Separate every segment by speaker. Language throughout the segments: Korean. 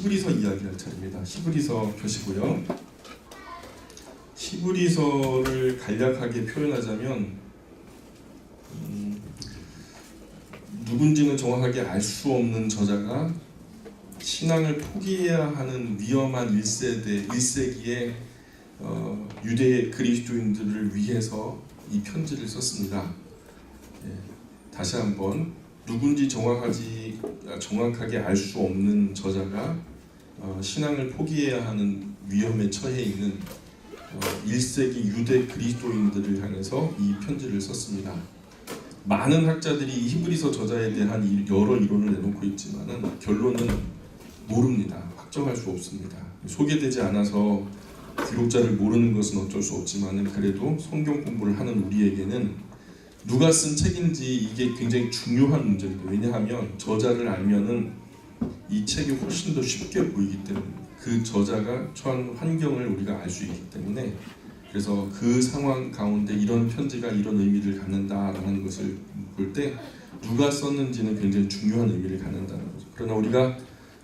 Speaker 1: 히브리서 이야기할 차례입니다. 히브리서 펴시고요. 히브리서를 간략하게 표현하자면 누군지는 정확하게 알 수 없는 저자가 신앙을 포기해야 하는 위험한 1세기의 유대 그리스도인들을 위해서 이 편지를 썼습니다. 다시 한번 누군지 정확하게 알 수 없는 저자가 신앙을 포기해야 하는 위험에 처해 있는 1세기 유대 그리스도인들을 향해서 이 편지를 썼습니다. 많은 학자들이 이 히브리서 저자에 대한 여러 이론을 내놓고 있지만 결론은 모릅니다. 확정할 수 없습니다. 소개되지 않아서 기록자를 모르는 것은 어쩔 수 없지만 그래도 성경 공부를 하는 우리에게는 누가 쓴 책인지 이게 굉장히 중요한 문제입니다. 왜냐하면 저자를 알면은 이 책이 훨씬 더 쉽게 보이기 때문에 그 저자가 처한 환경을 우리가 알 수 있기 때문에 그래서 그 상황 가운데 이런 편지가 이런 의미를 갖는다라는 것을 볼 때 누가 썼는지는 굉장히 중요한 의미를 갖는다는 거죠. 그러나 우리가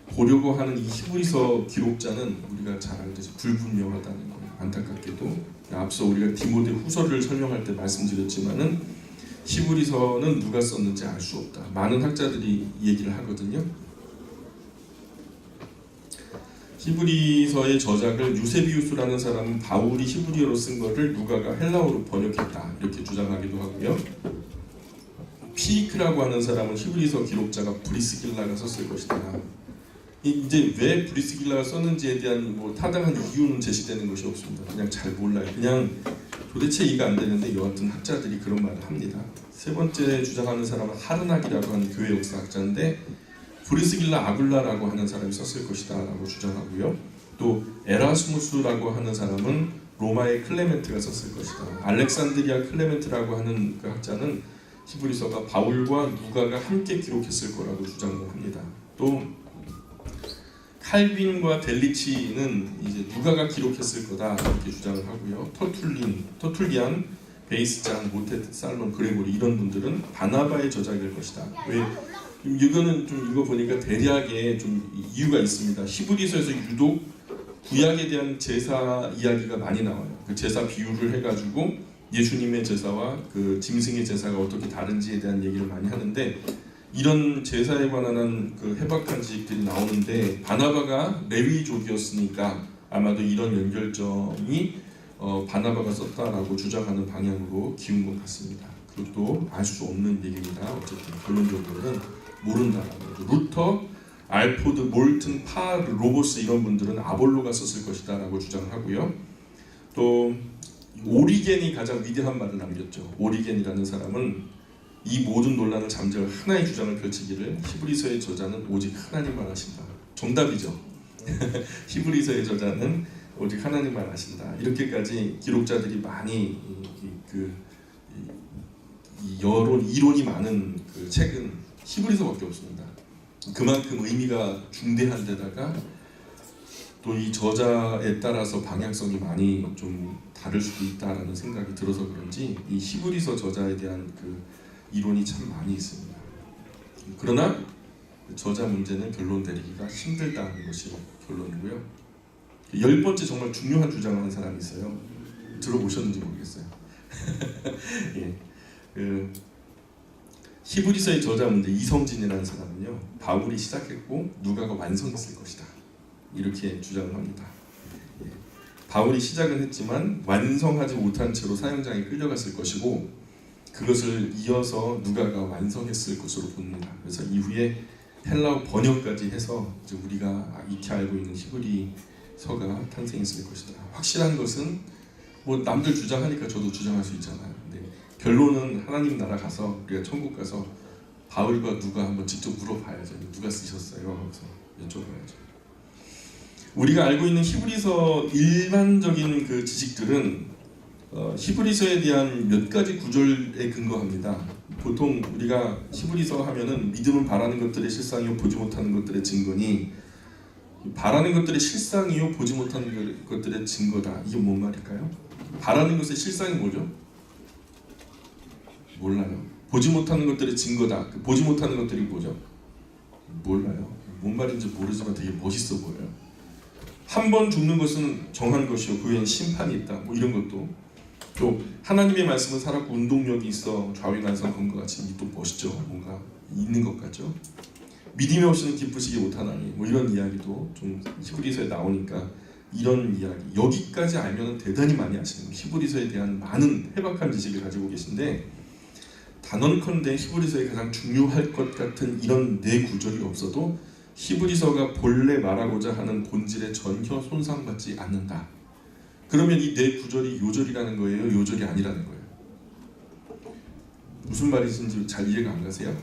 Speaker 1: 보려고 하는 이 히브리서 기록자는 우리가 잘 알듯이 불분명하다는 거예요. 안타깝게도 앞서 우리가 디모데 후서를 설명할 때 말씀드렸지만은 히브리서는 누가 썼는지 알 수 없다. 많은 학자들이 얘기를 하거든요. 히브리서의 저작을 유세비우스라는 사람은 바울이 히브리어로 쓴 것을 누가가 헬라어로 번역했다 이렇게 주장하기도 하고요. 피이크라고 하는 사람은 히브리서 기록자가 브리스길라가 썼을 것이다. 이제 왜 브리스길라가 썼는지에 대한 타당한 이유는 제시되는 것이 없습니다. 그냥 잘 몰라요. 그냥 도대체 이해가 안 되는데 여하튼 학자들이 그런 말을 합니다. 세 번째 주장하는 사람은 하르낙이라고 하는 교회 역사학자인데 브리스길라 아굴라라고 하는 사람이 썼을 것이다 라고 주장하고요. 또 에라스무스라고 하는 사람은 로마의 클레멘트가 썼을 것이다. 알렉산드리아 클레멘트라고 하는 그 학자는 히브리서가 바울과 누가가 함께 기록했을 거라고 주장합니다. 또 칼빈과 델리치는 이제 누가가 기록했을 거다 이렇게 주장을 하고요. 터툴리안, 베이스잔, 모테트, 살론, 그레고리 이런 분들은 바나바의 저작일 것이다. 왜? 이거는 좀 이거 보니까 대략의 좀 이유가 있습니다. 히브리서에서 유독 구약에 대한 제사 이야기가 많이 나와요. 그 제사 비유를 해가지고 예수님의 제사와 그 짐승의 제사가 어떻게 다른지에 대한 얘기를 많이 하는데 이런 제사에 관한 그 해박한 지식들이 나오는데 바나바가 레위족이었으니까 아마도 이런 연결점이 바나바가 썼다라고 주장하는 방향으로 기운 것 같습니다. 그것도 알 수 없는 얘기입니다. 어쨌든 결론적으로는 모른다라는 거죠. 루터, 알포드, 몰튼, 파, 로보스 이런 분들은 아볼로가 썼을 것이다라고 주장을 하고요. 또 오리겐이 가장 위대한 말을 남겼죠. 오리겐이라는 사람은 이 모든 논란을 잠재울 하나의 주장을 펼치기를 히브리서의 저자는 오직 하나님만 하신다. 정답이죠. 히브리서의 저자는 오직 하나님만 하신다. 이렇게까지 기록자들이 많이 이론이 많은 그 책은 히브리서밖에 없습니다. 그만큼 의미가 중대한 데다가 또 이 저자에 따라서 방향성이 많이 좀 다를 수도 있다라는 생각이 들어서 그런지 이 히브리서 저자에 대한 그 이론이 참 많이 있습니다. 그러나 저자 문제는 결론 내리기가 힘들다는 것이 결론이고요. 10번째 정말 중요한 주장하는 사람이 있어요. 들어보셨는지 모르겠어요. 예, 히브리서의 저자 문제 이성진이라는 사람은요, 바울이 시작했고 누가가 완성했을 것이다 이렇게 주장을 합니다. 예, 바울이 시작은 했지만 완성하지 못한 채로 사형장에 끌려갔을 것이고 그것을 이어서 누가가 완성했을 것으로 봅니다. 그래서 이후에 헬라어 번역까지 해서 이제 우리가 익히 알고 있는 히브리서가 탄생했을 것이다. 확실한 것은 남들 주장하니까 저도 주장할 수 있잖아요. 근데 결론은 하나님 나라 가서 우리가 천국 가서 바울과 누가 한번 직접 물어봐야죠. 누가 쓰셨어요? 그래서 여쭤봐야죠. 우리가 알고 있는 히브리서 일반적인 그 지식들은 히브리서에 대한 몇 가지 구절에 근거합니다. 보통 우리가 히브리서 하면은 믿음은 바라는 것들의 실상이요 보지 못하는 것들의 증거니 바라는 것들의 실상이요 보지 못하는 것들의 증거다. 이게 뭔 말일까요? 바라는 것의 실상이 뭐죠? 몰라요. 보지 못하는 것들의 증거다. 보지 못하는 것들이 뭐죠? 몰라요. 뭔 말인지 모르지만 되게 멋있어 보여요. 한 번 죽는 것은 정한 것이요 그 후엔 심판이 있다. 뭐 이런 것도 또 하나님의 말씀은 살았고 운동력이 있어 좌우간섭 검과 같이 또 멋있죠. 뭔가 있는 것 같죠. 믿음이 없이는 기쁘시기 못하나니 뭐 이런 이야기도 좀 히브리서에 나오니까 이런 이야기 여기까지 알면 대단히 많이 아시는 히브리서에 대한 많은 해박한 지식을 가지고 계신데 단언컨대 히브리서에 가장 중요할 것 같은 이런 네 구절이 없어도 히브리서가 본래 말하고자 하는 본질에 전혀 손상받지 않는다. 그러면 이 네 구절이 요절이라는 거예요? 요절이 아니라는 거예요? 무슨 말이신지 잘 이해가 안 가세요?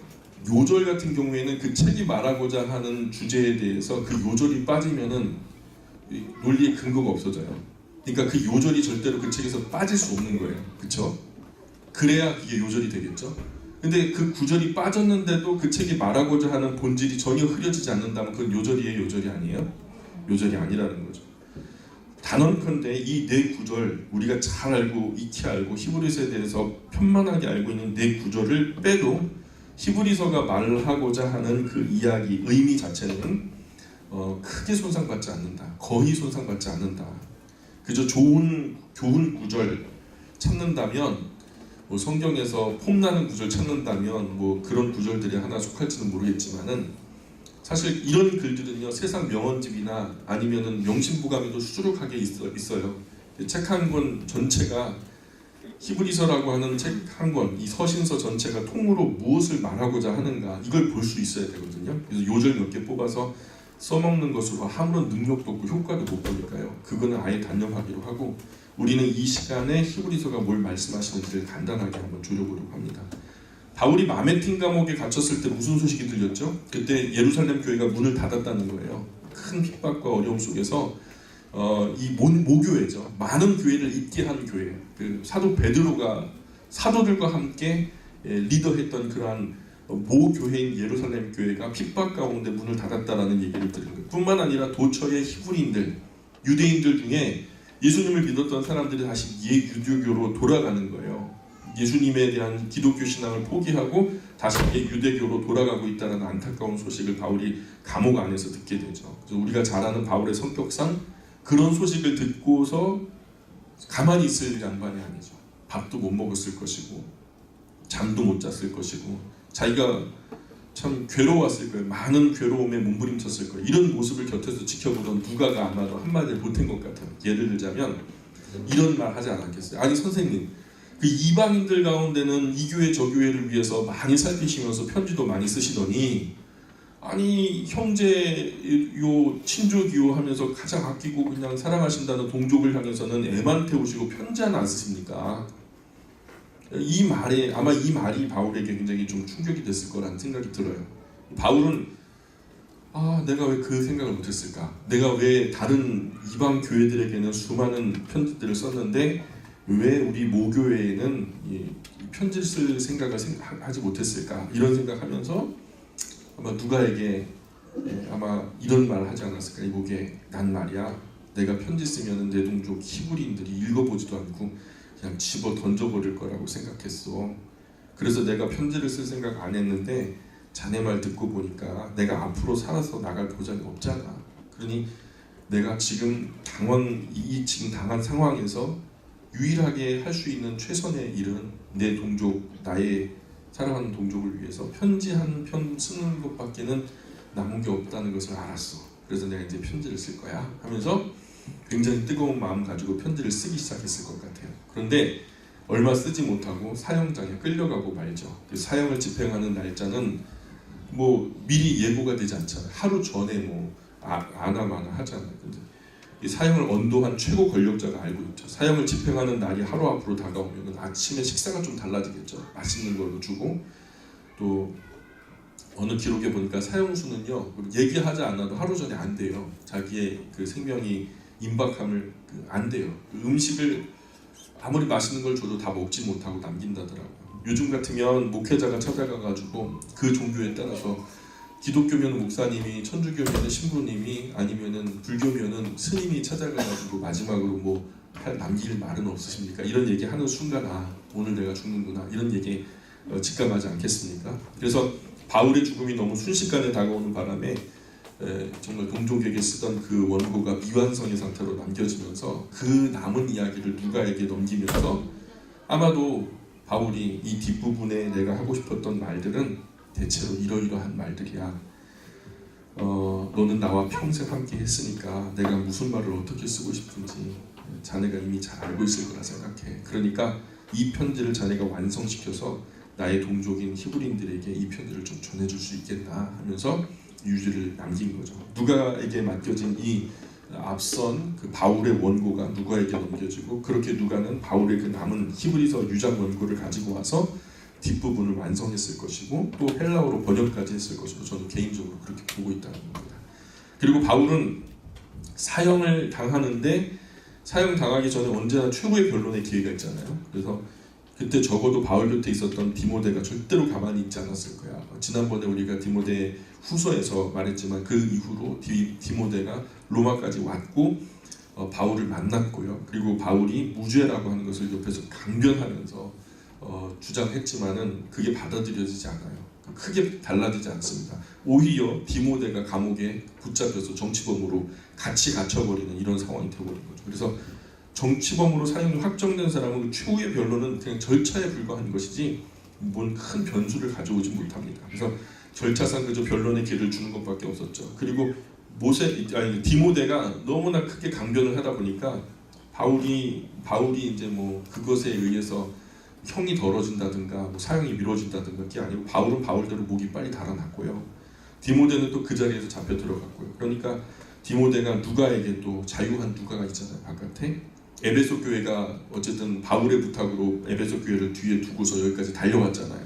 Speaker 1: 요절 같은 경우에는 그 책이 말하고자 하는 주제에 대해서 그 요절이 빠지면은 논리의 근거가 없어져요. 그러니까 그 요절이 절대로 그 책에서 빠질 수 없는 거예요. 그렇죠? 그래야 그게 요절이 되겠죠. 근데 그 구절이 빠졌는데도 그 책이 말하고자 하는 본질이 전혀 흐려지지 않는다면 그건 요절이에요? 요절이 아니에요? 요절이 아니라는 거죠. 단언컨대 이 네 구절 우리가 잘 알고 익히 알고 히브리서에 대해서 편만하게 알고 있는 네 구절을 빼도 히브리서가 말하고자 하는 그 이야기 의미 자체는 크게 손상받지 않는다. 거의 손상받지 않는다. 그저 좋은 교훈 구절 찾는다면 뭐 성경에서 폼나는 구절 찾는다면 뭐 그런 구절들이 하나 속할지는 모르겠지만은 사실 이런 글들은요 세상 명언집이나 아니면은 명심보감에도 수두룩하게 있어요. 책 한 권 전체가 히브리서라고 하는 책 한 권, 이 서신서 전체가 통으로 무엇을 말하고자 하는가 이걸 볼 수 있어야 되거든요. 그래서 요절 몇 개 뽑아서 써먹는 것으로 아무런 능력도 없고 효과도 못 보니까요. 그거는 아예 단념하기로 하고 우리는 이 시간에 히브리서가 뭘 말씀하시는지를 간단하게 한번 줄여보려고 합니다. 바울이 마메틴 감옥에 갇혔을 때 무슨 소식이 들렸죠? 그때 예루살렘 교회가 문을 닫았다는 거예요. 큰 핍박과 어려움 속에서 이 모교회죠. 많은 교회를 잇게 한 교회. 그 사도 베드로가 사도들과 함께 리더했던 그러한 모교회인 예루살렘 교회가 핍박 가운데 문을 닫았다라는 얘기를 들은 거예요. 뿐만 아니라 도처의 히브리인들, 유대인들 중에 예수님을 믿었던 사람들이 다시 유대교로 돌아가는 거예요. 예수님에 대한 기독교 신앙을 포기하고 다시 유대교로 돌아가고 있다는 안타까운 소식을 바울이 감옥 안에서 듣게 되죠. 그래서 우리가 잘 아는 바울의 성격상 그런 소식을 듣고서 가만히 있을 양반이 아니죠. 밥도 못 먹었을 것이고 잠도 못 잤을 것이고 자기가 참 괴로웠을 거예요. 많은 괴로움에 몸부림쳤을 거예요. 이런 모습을 곁에서 지켜보던 누가가 아마도 한마디를 못한 것 같아요. 예를 들자면 이런 말 하지 않았겠어요? 아니 선생님, 그 이방인들 가운데는 이 교회 저 교회를 위해서 많이 살피시면서 편지도 많이 쓰시더니 아니 형제요 친족이요 하면서 가장 아끼고 그냥 사랑하신다는 동족을 향해서는 애만 태우시고 편지 하나 안 쓰십니까? 이 말에 아마 이 말이 바울에게 굉장히 좀 충격이 됐을 거라는 생각이 들어요. 바울은 내가 왜 그 생각을 못했을까? 내가 왜 다른 이방 교회들에게는 수많은 편지들을 썼는데 왜 우리 모교회에는 이 편지를 쓸 생각을 하지 못했을까? 이런 생각하면서 아마 누가에게 아마 이런 말을 하지 않았을까? 이보게 난 말이야 내가 편지 쓰면 내 동족 히브리인들이 읽어보지도 않고 그냥 집어 던져버릴 거라고 생각했어. 그래서 내가 편지를 쓸 생각 안 했는데 자네 말 듣고 보니까 내가 앞으로 살아서 나갈 보장이 없잖아. 그러니 내가 지금 지금 당한 상황에서 유일하게 할 수 있는 최선의 일은 내 동족, 나의 사랑하는 동족을 위해서 편지 한 편 쓰는 것밖에는 남은 게 없다는 것을 알았어. 그래서 내가 이제 편지를 쓸 거야 하면서 굉장히 뜨거운 마음 가지고 편지를 쓰기 시작했을 것 같아요. 그런데 얼마 쓰지 못하고 사형장에 끌려가고 말죠. 그 사형을 집행하는 날짜는 뭐 미리 예고가 되지 않잖아요. 하루 전에 뭐 아나마나 하잖아요. 근데 이 사형을 언도한 최고 권력자가 알고 있죠. 사형을 집행하는 날이 하루 앞으로 다가오면 아침에 식사가 좀 달라지겠죠. 맛있는 걸로 주고 또 어느 기록에 보니까 사형수는요 얘기하지 않아도 하루 전에 안 돼요. 자기의 그 생명이 임박함을 안 돼요. 음식을 아무리 맛있는 걸 줘도 다 먹지 못하고 남긴다더라고요. 요즘 같으면 목회자가 찾아가가지고 그 종교에 따라서 기독교면 목사님이, 천주교면 신부님이, 아니면은 불교면은 스님이 찾아가가지고 마지막으로 뭐 남길 말은 없으십니까? 이런 얘기 하는 순간 오늘 내가 죽는구나 이런 얘기 직감하지 않겠습니까? 그래서 바울의 죽음이 너무 순식간에 다가오는 바람에 정말 동족에게 쓰던 그 원고가 미완성의 상태로 남겨지면서 그 남은 이야기를 누가에게 넘기면서 아마도 바울이 이 뒷부분에 내가 하고 싶었던 말들은 대체로 이러이러한 말들이야. 너는 나와 평생 함께 했으니까 내가 무슨 말을 어떻게 쓰고 싶은지 자네가 이미 잘 알고 있을 거라 생각해. 그러니까 이 편지를 자네가 완성시켜서 나의 동족인 히브리인들에게 이 편지를 좀 전해줄 수 있겠나 하면서 유지를 남긴 거죠. 누가에게 맡겨진 이 앞선 그 바울의 원고가 누가에게 넘겨지고, 그렇게 누가는 바울의 그 남은 히브리서 유작 원고를 가지고 와서 뒷부분을 완성했을 것이고 또 헬라어로 번역까지 했을 것으로 저는 개인적으로 그렇게 보고 있다는 겁니다. 그리고 바울은 사형을 당하는데 사형당하기 전에 언제나 최고의 변론의 기회가 있잖아요. 그래서 그때 적어도 바울 곁에 있었던 디모데가 절대로 가만히 있지 않았을 거야. 지난번에 우리가 디모데 후서에서 말했지만 그 이후로 디모데가 로마까지 왔고 바울을 만났고요. 그리고 바울이 무죄라고 하는 것을 옆에서 강변하면서 주장했지만은 그게 받아들여지지 않아요. 크게 달라지지 않습니다. 오히려 디모데가 감옥에 붙잡혀서 정치범으로 같이 갇혀버리는 이런 상황이 되어버린 거죠. 그래서 정치범으로 사형이 확정된 사람은 그 최후의 변론은 그냥 절차에 불과한 것이지 뭔 큰 변수를 가져오지 못합니다. 그래서 절차상 그저 변론의 기회를 주는 것밖에 없었죠. 그리고 디모데가 너무나 크게 강변을 하다 보니까 바울이 이제 뭐 그것에 의해서 형이 덜어진다든가 뭐 사형이 미뤄진다든가 그게 아니고 바울은 바울대로 목이 빨리 달아났고요. 디모데는 또 그 자리에서 잡혀 들어갔고요. 그러니까 디모데가 누가에게 또 자유한 누가가 있잖아요. 바깥에 에베소 교회가 어쨌든 바울의 부탁으로 에베소 교회를 뒤에 두고서 여기까지 달려왔잖아요.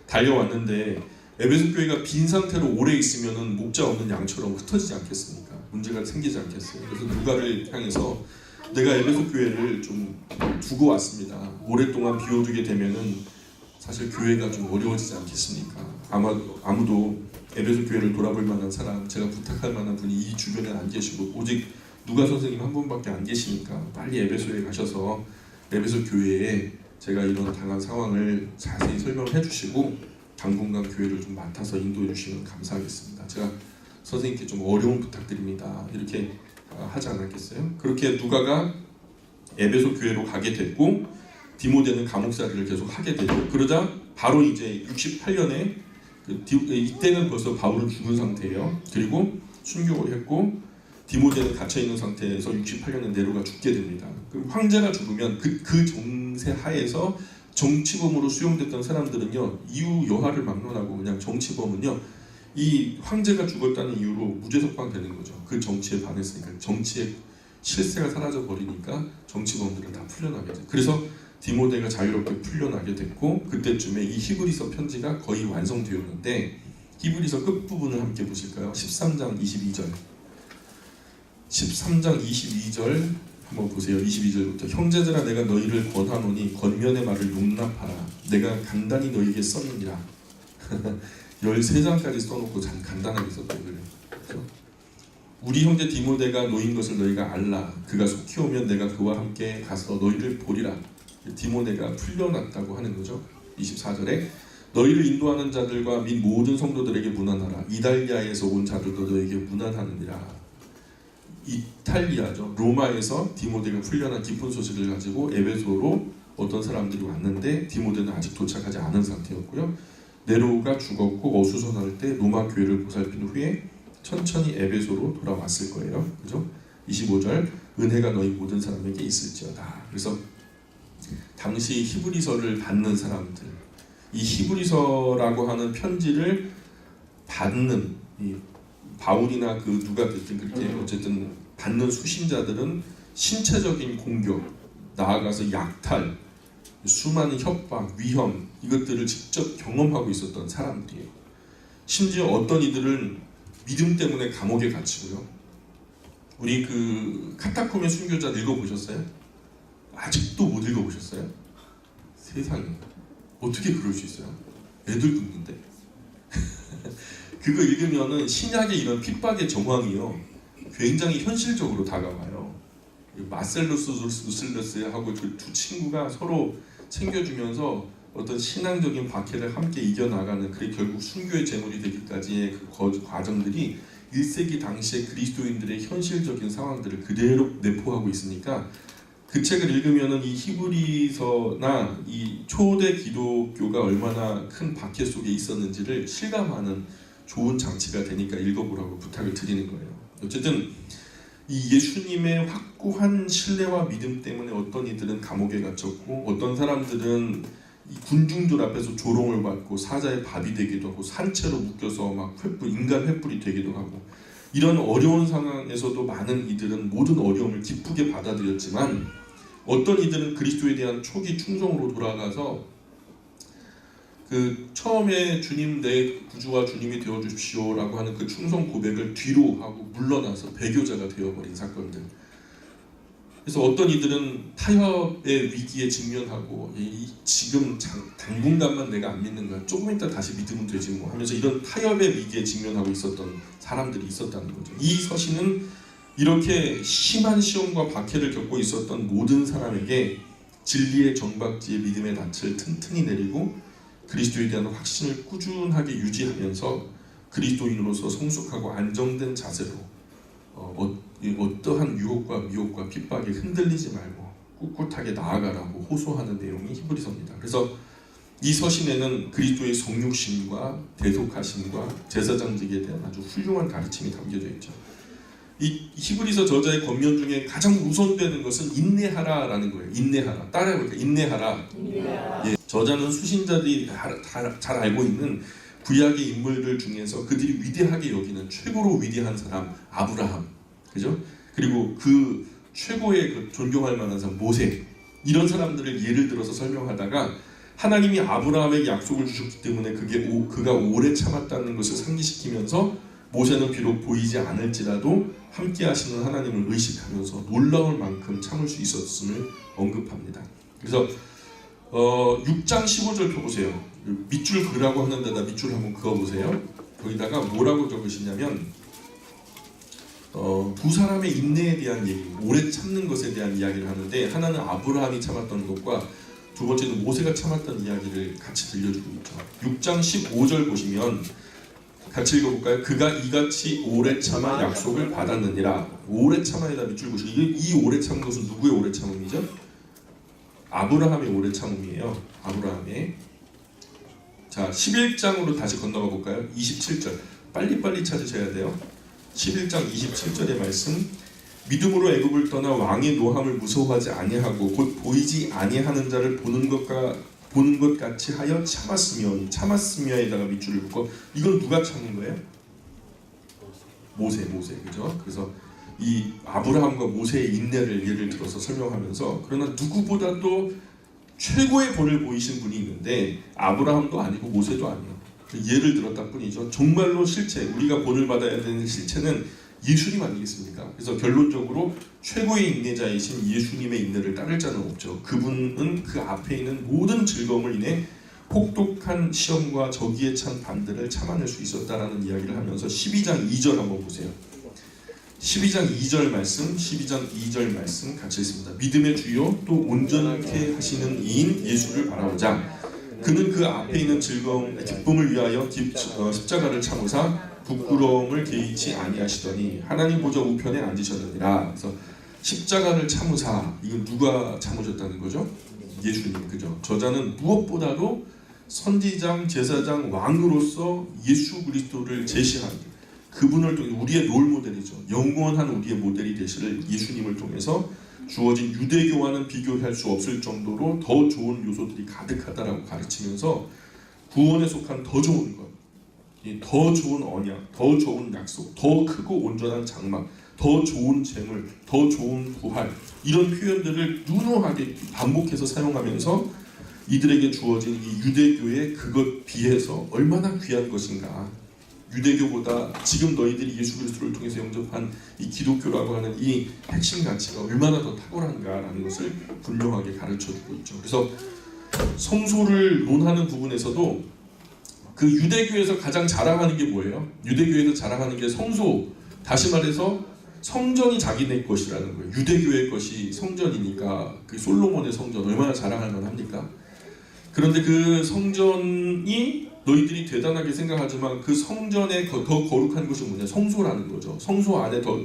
Speaker 1: 달려왔는데 에베소 교회가 빈 상태로 오래 있으면은 목자 없는 양처럼 흩어지지 않겠습니까? 문제가 생기지 않겠어요. 그래서 누가를 향해서 내가 에베소 교회를 좀 두고 왔습니다. 오랫동안 비워두게 되면은 사실 교회가 좀 어려워지지 않겠습니까? 아무도 에베소 교회를 돌아볼 만한 사람, 제가 부탁할 만한 분이 이 주변에 안 계시고 오직 누가 선생님 한 분밖에 안 계시니까 빨리 에베소에 가셔서 에베소 교회에 제가 이런 당한 상황을 자세히 설명해 주시고 당분간 교회를 좀 맡아서 인도해 주시면 감사하겠습니다. 제가 선생님께 좀 어려운 부탁드립니다. 이렇게 하지 않았겠어요? 그렇게 누가가 에베소 교회로 가게 됐고 디모데는 감옥살이를 계속 하게 되죠. 그러자 바로 이제 68년에 이때는 벌써 바울은 죽은 상태예요. 그리고 순교를 했고 디모데는 갇혀있는 상태에서 68년에 네로가 죽게 됩니다. 그럼 황제가 죽으면 그 정세 하에서 정치범으로 수용됐던 사람들은요 이후 여하를 막론하고 그냥 정치범은요 이 황제가 죽었다는 이유로 무죄 석방되는 거죠. 그 정치에 반했으니까 정치의 실세가 사라져 버리니까 정치범들은 다 풀려나게 돼요. 그래서 디모데가 자유롭게 풀려나게 됐고 그때쯤에 이 히브리서 편지가 거의 완성되었는데 히브리서 끝부분을 함께 보실까요? 13장 22절 13장 22절 한번 보세요. 22절부터 형제들아 내가 너희를 권하노니 권면의 말을 용납하라. 내가 간단히 너희에게 썼느니라. 13장까지 써놓고 참 간단하게 썼대요. 그렇죠? 우리 형제 디모데가 놓인 것을 너희가 알라. 그가 속히 오면 내가 그와 함께 가서 너희를 보리라. 디모데가 풀려났다고 하는 거죠. 24절에 너희를 인도하는 자들과 및 모든 성도들에게 문안하라. 이달리아에서 온 자들도 너희에게 문안하느니라. 이탈리아죠. 로마에서 디모데가 풀려난 기쁜 소식을 가지고 에베소로 어떤 사람들이 왔는데 디모데는 아직 도착하지 않은 상태였고요. 네로가 죽었고 어수선할 때 로마 교회를 보살핀 후에 천천히 에베소로 돌아왔을 거예요. 그죠? 25절 은혜가 너희 모든 사람에게 있을지어다. 그래서 당시 히브리서를 받는 사람들, 이 히브리서라고 하는 편지를 받는 이 바울이나 그 누가 됐든 그렇게 어쨌든 받는 수신자들은 신체적인 공격, 나아가서 약탈, 수많은 협박, 위험 이것들을 직접 경험하고 있었던 사람들이에요. 심지어 어떤 이들은 믿음 때문에 감옥에 갇히고요. 우리 그 카타콤의 순교자 읽어보셨어요? 아직도 못 읽어보셨어요? 세상에 어떻게 그럴 수 있어요? 애들 죽는데 그거 읽으면은 신약의 이런 핍박의 정황이요 굉장히 현실적으로 다가와요. 마셀루스 루슬러스하고 그 두 친구가 서로 챙겨주면서 어떤 신앙적인 박해를 함께 이겨나가는 그게 결국 순교의 제물이 되기까지의 그 과정들이 1세기 당시의 그리스도인들의 현실적인 상황들을 그대로 내포하고 있으니까 그 책을 읽으면은 이 히브리서나 이 초대 기독교가 얼마나 큰 박해 속에 있었는지를 실감하는 좋은 장치가 되니까 읽어보라고 부탁을 드리는 거예요. 어쨌든 이 예수님의 확고한 신뢰와 믿음 때문에 어떤 이들은 감옥에 갇혔고 어떤 사람들은 이 군중들 앞에서 조롱을 받고 사자의 밥이 되기도 하고 산채로 묶여서 막 인간 횃불이 되기도 하고 이런 어려운 상황에서도 많은 이들은 모든 어려움을 기쁘게 받아들였지만 어떤 이들은 그리스도에 대한 초기 충성으로 돌아가서 그 처음에 주님 내 구주와 주님이 되어 주십시오라고 하는 그 충성 고백을 뒤로 하고 물러나서 배교자가 되어버린 사건들. 그래서 어떤 이들은 타협의 위기에 직면하고 지금 당분간만 내가 안 믿는 거야. 조금 있다 다시 믿으면 되지 뭐 하면서 이런 타협의 위기에 직면하고 있었던 사람들이 있었다는 거죠. 이 서신은 이렇게 심한 시험과 박해를 겪고 있었던 모든 사람에게 진리의 정박지에 믿음의 낯을 튼튼히 내리고 그리스도에 대한 확신을 꾸준하게 유지하면서 그리스도인으로서 성숙하고 안정된 자세로 어떠한 유혹과 미혹과 핍박에 흔들리지 말고 꿋꿋하게 나아가라고 호소하는 내용이 히브리서입니다. 그래서 이 서신에는 그리스도의 성육신과 대속하심과 제사장직에 대한 아주 훌륭한 가르침이 담겨져 있죠. 이 히브리서 저자의 권면 중에 가장 우선되는 것은 인내하라라는 거예요. 인내하라. 따라해볼까요? 인내하라. 예, 저자는 수신자들이 잘 알고 있는 구약의 인물들 중에서 그들이 위대하게 여기는 최고로 위대한 사람 아브라함, 그죠? 그리고 그 최고의 그 존경할 만한 사람 모세, 이런 사람들을 예를 들어서 설명하다가 하나님이 아브라함에게 약속을 주셨기 때문에 그가 오래 참았다는 것을 상기시키면서 모세는 비록 보이지 않을지라도 함께 하시는 하나님을 의식하면서 놀라울 만큼 참을 수 있었음을 언급합니다. 그래서 6장 15절 펴보세요. 밑줄 그라고 하는 데다 밑줄 한번 그어보세요. 거기다가 뭐라고 적으시냐면 두 사람의 인내에 대한 얘기, 오래 참는 것에 대한 이야기를 하는데 하나는 아브라함이 참았던 것과 두 번째는 모세가 참았던 이야기를 같이 들려주고 있죠. 6장 15절 보시면 같이 읽어볼까요? 그가 이같이 오래 참아 약속을 받았느니라. 오래 참아에다 밑줄 보시고 이 오래 참은 것은 누구의 오래 참음이죠? 아브라함의 오래 참음이에요. 아브라함의. 자, 11장으로 다시 건너가 볼까요? 27절. 빨리빨리 찾으셔야 돼요. 11장 27절의 말씀. 믿음으로 애굽을 떠나 왕의 노함을 무서워하지 아니하고 곧 보이지 아니하는 자를 보는 것 같이 하여 참았으며에다가 밑줄을 묶어. 이건 누가 참은 거예요? 모세, 그죠? 그래서 이 아브라함과 모세의 인내를 예를 들어서 설명하면서 그러나 누구보다도 최고의 본을 보이신 분이 있는데 아브라함도 아니고 모세도 아니에요. 예를 들었다 뿐이죠. 정말로 실체, 우리가 본을 받아야 되는 실체는 예수님 아니겠습니까? 그래서 결론적으로 최고의 인내자이신 예수님의 인내를 따를 자는 없죠. 그분은 그 앞에 있는 모든 즐거움을 인해 혹독한 시험과 저기에 찬 반대를 참아낼 수 있었다라는 이야기를 하면서 12장 2절 한번 보세요. 12장 2절 말씀 같이 읽습니다. 믿음의 주요 또 온전케 하시는 이인 예수를 바라보자. 그는 그 앞에 있는 즐거움, 기쁨을 위하여 십자가를 참으사 부끄러움을 개의치 아니하시더니 하나님 보좌 우편에 앉으셨느니라. 그래서 십자가를 참으사, 이건 누가 참으셨다는 거죠? 예수님, 그죠? 저자는 무엇보다도 선지장, 제사장, 왕으로서 예수 그리스도를 제시한 그분을 통해 우리의 롤 모델이죠. 영원한 우리의 모델이 되시를 예수님을 통해서 주어진 유대교와는 비교할 수 없을 정도로 더 좋은 요소들이 가득하다라고 가르치면서 구원에 속한 더 좋은 것, 더 좋은 언약, 더 좋은 약속, 더 크고 온전한 장막, 더 좋은 재물, 더 좋은 부활, 이런 표현들을 누누하게 반복해서 사용하면서 이들에게 주어진 이 유대교의 그것 비해서 얼마나 귀한 것인가, 유대교보다 지금 너희들이 예수 그리스도를 통해서 영접한 이 기독교라고 하는 이 핵심 가치가 얼마나 더 탁월한가라는 것을 분명하게 가르쳐주고 있죠. 그래서 성소를 논하는 부분에서도 그 유대교에서 가장 자랑하는 게 뭐예요? 유대교에서 자랑하는 게 성소, 다시 말해서 성전이 자기네 것이라는 거예요. 유대교의 것이 성전이니까 그 솔로몬의 성전 얼마나 자랑할 만합니까? 그런데 그 성전이 너희들이 대단하게 생각하지만 그 성전에 더 거룩한 것이 뭐냐? 성소라는 거죠. 성소 안에 더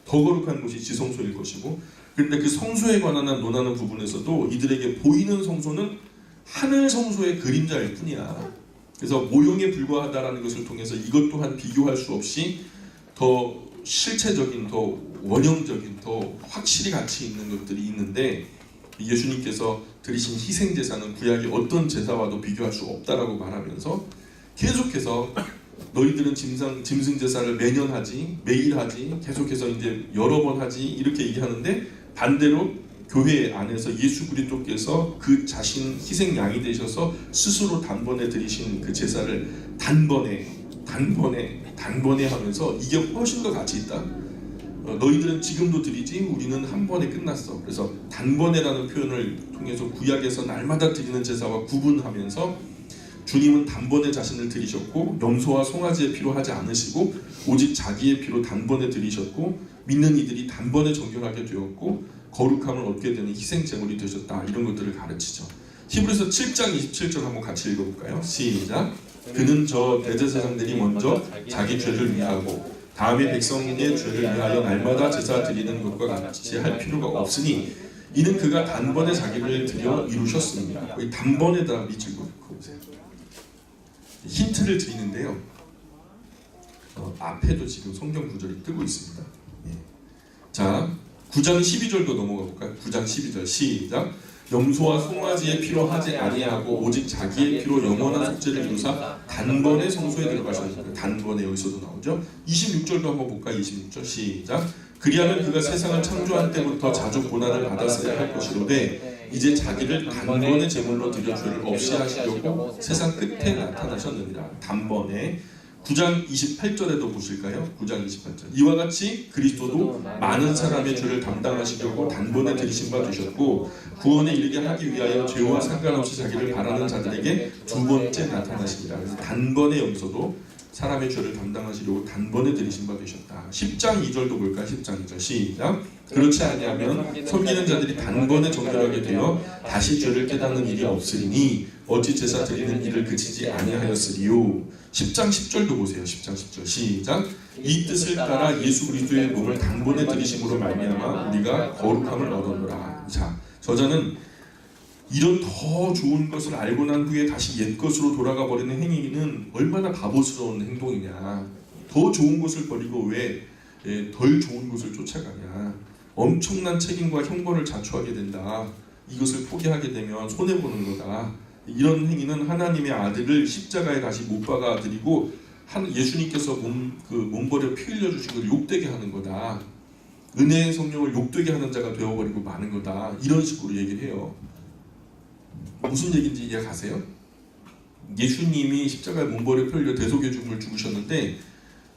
Speaker 1: 거룩한 것이 지성소일 것이고, 그런데 그 성소에 관한 논하는 부분에서도 이들에게 보이는 성소는 하늘 성소의 그림자일 뿐이야. 그래서 모형에 불과하다라는 것을 통해서 이것 또한 비교할 수 없이 더 실체적인, 더 원형적인, 더 확실히 가치 있는 것들이 있는데, 예수님께서 드리신 희생 제사는 구약의 어떤 제사와도 비교할 수 없다라고 말하면서 계속해서 너희들은 짐승 제사를 매년 하지, 매일 하지, 계속해서 이제 여러 번 하지, 이렇게 얘기하는데, 반대로 교회 안에서 예수 그리스도께서 그 자신 희생 양이 되셔서 스스로 단번에 드리신 그 제사를 단번에 하면서 이게 훨씬 더 가치 있다. 너희들은 지금도 드리지 우리는 한 번에 끝났어. 그래서 단번에라는 표현을 통해서 구약에서 날마다 드리는 제사와 구분하면서 주님은 단번에 자신을 드리셨고 염소와 송아지의 피로 하지 않으시고 오직 자기의 피로 단번에 드리셨고 믿는 이들이 단번에 정결하게 되었고 거룩함을 얻게 되는 희생 제물이 되셨다. 이런 것들을 가르치죠. 히브리서 7장 27절 한번 같이 읽어볼까요? 시작. 그는 저 대제사장들이 먼저 자기 죄를 위하고 다음에 백성의 죄를 위하여 날마다 제사 드리는 것과 같이 할 필요가 없으니 이는 그가 단번에 자기를 드려 이루셨습니다. 이 단번에다 밑줄 그어보세요. 힌트를 드리는데요. 앞에도 지금 성경 구절이 뜨고 있습니다. 자, 9장 12절도 넘어가 볼까요? 9장 12절 시작. 염소와 송아지의 피로 하지 아니하고 오직 자기의 피로 영원한 속죄를 이루사 단번에 성소에 들어가셨습니다. 단번에 여기서도 나오죠. 26절도 한번 볼까요? 26절 시작. 그리하면 그가 세상을 창조한 때부터 자주 고난을 받았어야 할 것이로되 이제 자기를 단번에 제물로 드려 죄를 없이 하시려고 세상 끝에 나타나셨느니라. 단번에. 9장 28절에도 보실까요? 9장 28절. 이와 같이 그리스도도 많은 사람의 죄를 담당하시려고 단번에 들이신 바 되셨고 구원에 이르게 하기 위하여 죄와 상관없이 자기를 바라는 자들에게 두 번째 나타나시니라. 그래서 단번에 여기서도 사람의 죄를 담당하시려고 단번에 들이신 바 되셨다. 10장 2절도 볼까요? 10장 2절 시작. 그렇지 아니하면 섬기는 자들이 단번에 정결하게 되어 다시 죄를 깨닫는 일이 없으리니 어찌 제사 드리는 일을 그치지 아니하였으리요. 10장 10절도 보세요. 10장 10절 시작. 이 뜻을 따라 예수 그리스도의 몸을 단번에 드리심으로 말미암아 우리가 거룩함을 얻었노라. 자, 저자는 이런 더 좋은 것을 알고 난 후에 다시 옛 것으로 돌아가 버리는 행위는 얼마나 바보스러운 행동이냐. 더 좋은 것을 버리고 왜 덜 좋은 것을 쫓아가냐. 엄청난 책임과 형벌을 자초하게 된다. 이것을 포기하게 되면 손해보는 거다. 이런 행위는 하나님의 아들을 십자가에 다시 못 박아드리고 예수님께서 몸버려 피 흘려주신 걸 욕되게 하는 거다. 은혜의 성령을 욕되게 하는 자가 되어버리고 마는 거다. 이런 식으로 얘기를 해요. 무슨 얘기인지 이해가세요? 예수님이 십자가에 몸버려 피 흘려 대속의 죽음을 죽으셨는데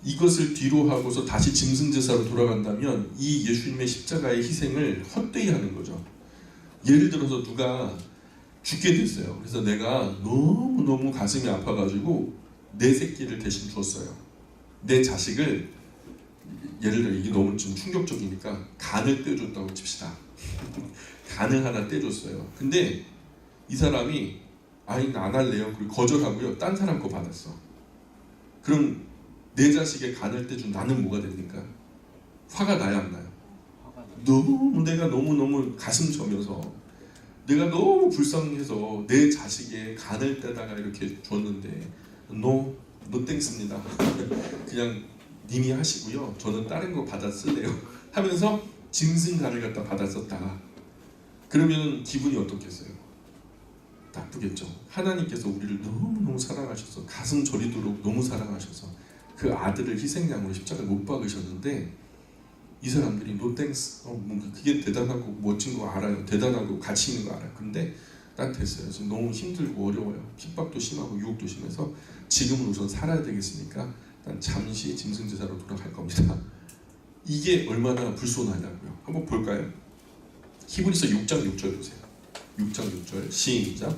Speaker 1: 이것을 뒤로 하고서 다시 짐승제사로 돌아간다면 이 예수님의 십자가의 희생을 헛되이 하는 거죠. 예를 들어서 누가 죽게 됐어요. 그래서 내가 너무너무 가슴이 아파가지고 내 새끼를 대신 줬어요. 내 자식을, 예를 들어 이게 너무 좀 충격적이니까 간을 떼줬다고 칩시다. 간을 하나 떼줬어요. 근데 이 사람이 아니 안 할래요. 그리고 거절하고요. 딴 사람 거 받았어. 그럼 내 자식의 간을 떼준 나는 뭐가 됩니까? 화가 나야 안 나요? 내가 너무너무 가슴 저면서 내가 너무 불쌍해서 내 자식의 간을 떼다가 이렇게 줬는데 노 땡스입니다. 그냥 님이 하시고요. 저는 다른 거 받아 쓸래요. 하면서 짐승 간을 갖다 받아 썼다. 그러면 기분이 어떻겠어요? 나쁘겠죠. 하나님께서 우리를 너무너무 사랑하셔서 가슴 저리도록 너무 사랑하셔서 그 아들을 희생양으로 십자가에 못 박으셨는데 이 사람들이 노 땡스, 그게 대단하고 멋진 거 알아요. 대단하고 가치 있는 거 알아요. 근데 난 됐어요. 지금 너무 힘들고 어려워요. 핍박도 심하고 유혹도 심해서 지금은 우선 살아야 되겠으니까 난 잠시 짐승제사로 돌아갈 겁니다. 이게 얼마나 불손하냐고요. 한번 볼까요? 히브리서 6장 6절 보세요. 6장 6절 시작.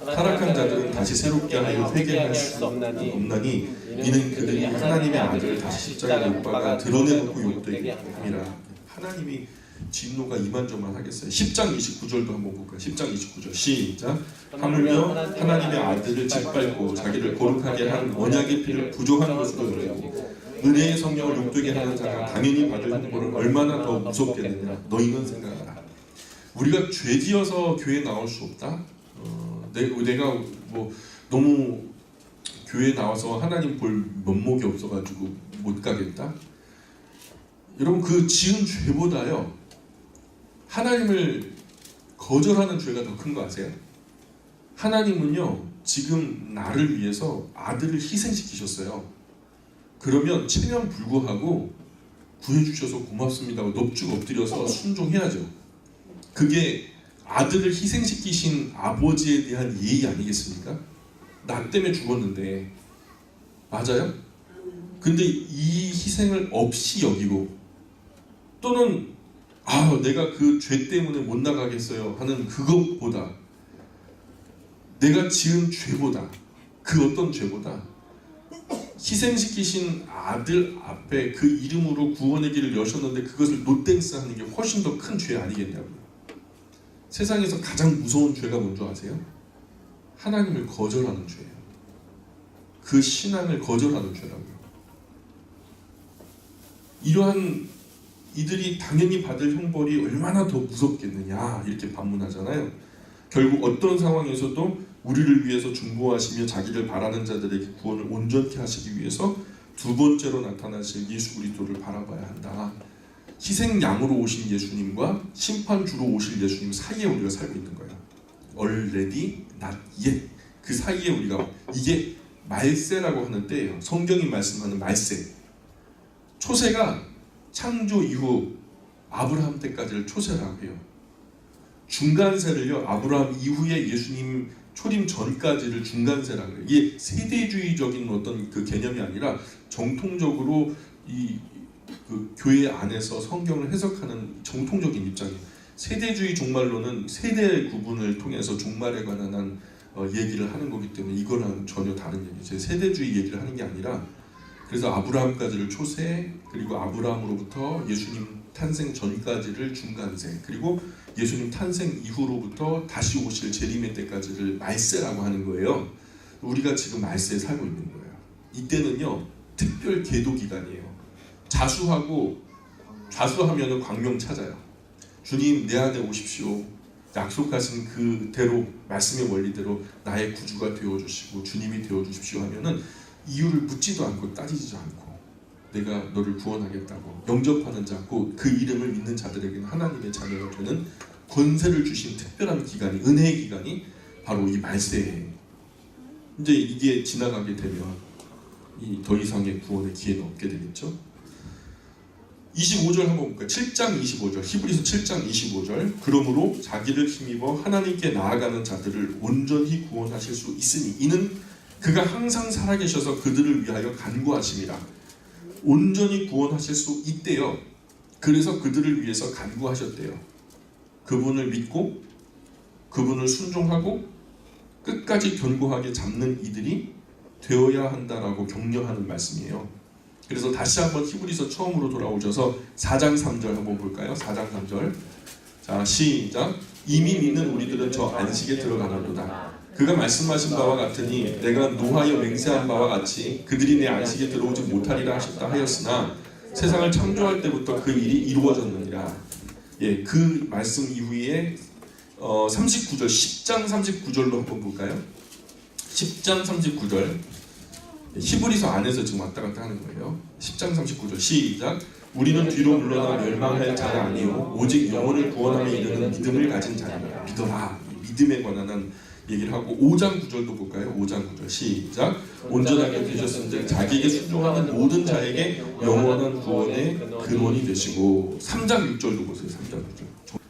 Speaker 1: 타락한 자들은 다시 새롭게 하여 회개할 수 없나니 이는 그들이 하나님의 아들을 다시 십자가에 못 박아 드러내놓고 욕되게 함이라. 하나님이 진노가 이만저만하겠어요. 10장 29절도 한번 볼까요? 10장 29절 시작. 하물며 하나님의 아들을 짓밟고 자기를 거룩하게 한 언약의 피를 부족한 것으로 여기고 은혜의 성령을 욕되게 하는 자가 당연히 받을 형벌을 얼마나 더 무섭겠느냐. 너희는 생각하라. 우리가 죄지어서 교회에 나올 수 없다. 내가 뭐 너무 교회에 나와서 하나님 볼 면목이 없어가지고 못 가겠다. 여러분, 그 지은 죄보다요 하나님을 거절하는 죄가 더 큰 거 아세요? 하나님은요 지금 나를 위해서 아들을 희생시키셨어요. 그러면 체면 불구하고 구해주셔서 고맙습니다고 넙죽 엎드려서 순종해야죠. 그게 아들을 희생시키신 아버지에 대한 예의 아니겠습니까? 나 때문에 죽었는데. 맞아요? 근데 이 희생을 없이 여기고 또는 내가 그 죄 때문에 못 나가겠어요 하는 그것보다, 내가 지은 죄보다, 그 어떤 죄보다 희생시키신 아들 앞에 그 이름으로 구원의 길을 여셨는데 그것을 노땡스 하는 게 훨씬 더 큰 죄 아니겠냐고요. 세상에서 가장 무서운 죄가 뭔지 아세요? 하나님을 거절하는 죄예요. 그 신앙을 거절하는 죄라고요. 이러한 이들이 당연히 받을 형벌이 얼마나 더 무섭겠느냐 이렇게 반문하잖아요. 결국 어떤 상황에서도 우리를 위해서 중보하시며 자기를 바라는 자들에게 구원을 온전케 하시기 위해서 두 번째로 나타나실 예수 그리스도를 바라봐야 한다. 희생양으로 오신 예수님과 심판주로 오실 예수님 사이에 우리가 살고 있는 거예요. Already, not yet. 그 사이에 우리가, 이게 말세라고 하는 때예요. 성경이 말씀하는 말세. 초세가 창조 이후 아브라함 때까지를 초세라고 해요. 중간세를요 아브라함 이후에 예수님 초림 전까지를 중간세라고 해요. 이게 세대주의적인 어떤 그 개념이 아니라 정통적으로 그 교회 안에서 성경을 해석하는 정통적인 입장이에요. 세대주의 종말론은 세대 구분을 통해서 종말에 관한 얘기를 하는 거기 때문에 이거랑 전혀 다른 얘기죠. 세대주의 얘기를 하는 게 아니라, 그래서 아브라함까지를 초세, 그리고 아브라함으로부터 예수님 탄생 전까지를 중간세, 그리고 예수님 탄생 이후로부터 다시 오실 재림의 때까지를 말세라고 하는 거예요. 우리가 지금 말세에 살고 있는 거예요. 이때는요 특별 계도 기간이에요. 자수하면은 광명 찾아요. 주님 내 안에 오십시오. 약속하신 그대로 말씀의 원리대로 나의 구주가 되어주시고 주님이 되어주십시오 하면은 이유를 묻지도 않고 따지지도 않고 내가 너를 구원하겠다고 영접하는 자고 그 이름을 믿는 자들에게는 하나님의 자녀가 되는 권세를 주신 특별한 기간이, 은혜의 기간이 바로 이 말세예요. 이제 이게 지나가게 되면 더 이상의 구원의 기회는 없게 되겠죠. 25절 한번 볼까요? 7장 25절, 히브리서 7장 25절. 그러므로 자기를 힘입어 하나님께 나아가는 자들을 온전히 구원하실 수 있으니 이는 그가 항상 살아계셔서 그들을 위하여 간구하심이라. 온전히 구원하실 수 있대요. 그래서 그들을 위해서 간구하셨대요. 그분을 믿고 그분을 순종하고 끝까지 견고하게 잡는 이들이 되어야 한다라고 격려하는 말씀이에요. 그래서 다시 한번 히브리서 처음으로 돌아오셔서 4장 3절 한번 볼까요? 4장 3절. 자, 시작. 이미 믿는 우리들은 저 안식에 들어가나보다. 그가 말씀하신 바와 같으니 내가 노하여 맹세한 바와 같이 그들이 내 안식에 들어오지 못하리라 하셨다 하였으나 세상을 창조할 때부터 그 일이 이루어졌느니라. 예, 그 말씀 이후에 39절, 10장 39절로 한번 볼까요? 10장 39절. 히브리서 안에서 지금 왔다 갔다 하는 거예요. 10장 39절 시작. 우리는 뒤로 물러나 멸망할 자가 아니요 오직 영혼을 구원함에 이르는 믿음을 가진 자니라. 믿어라. 믿음에 관한 얘기를 하고 5장 9절도 볼까요? 5장 9절 시작. 온전하게 되셨은즉 자기에게 순종하는 모든 자에게 영원한 구원의 근원이 되시고 3장 6절도 보세요. 3장 6절.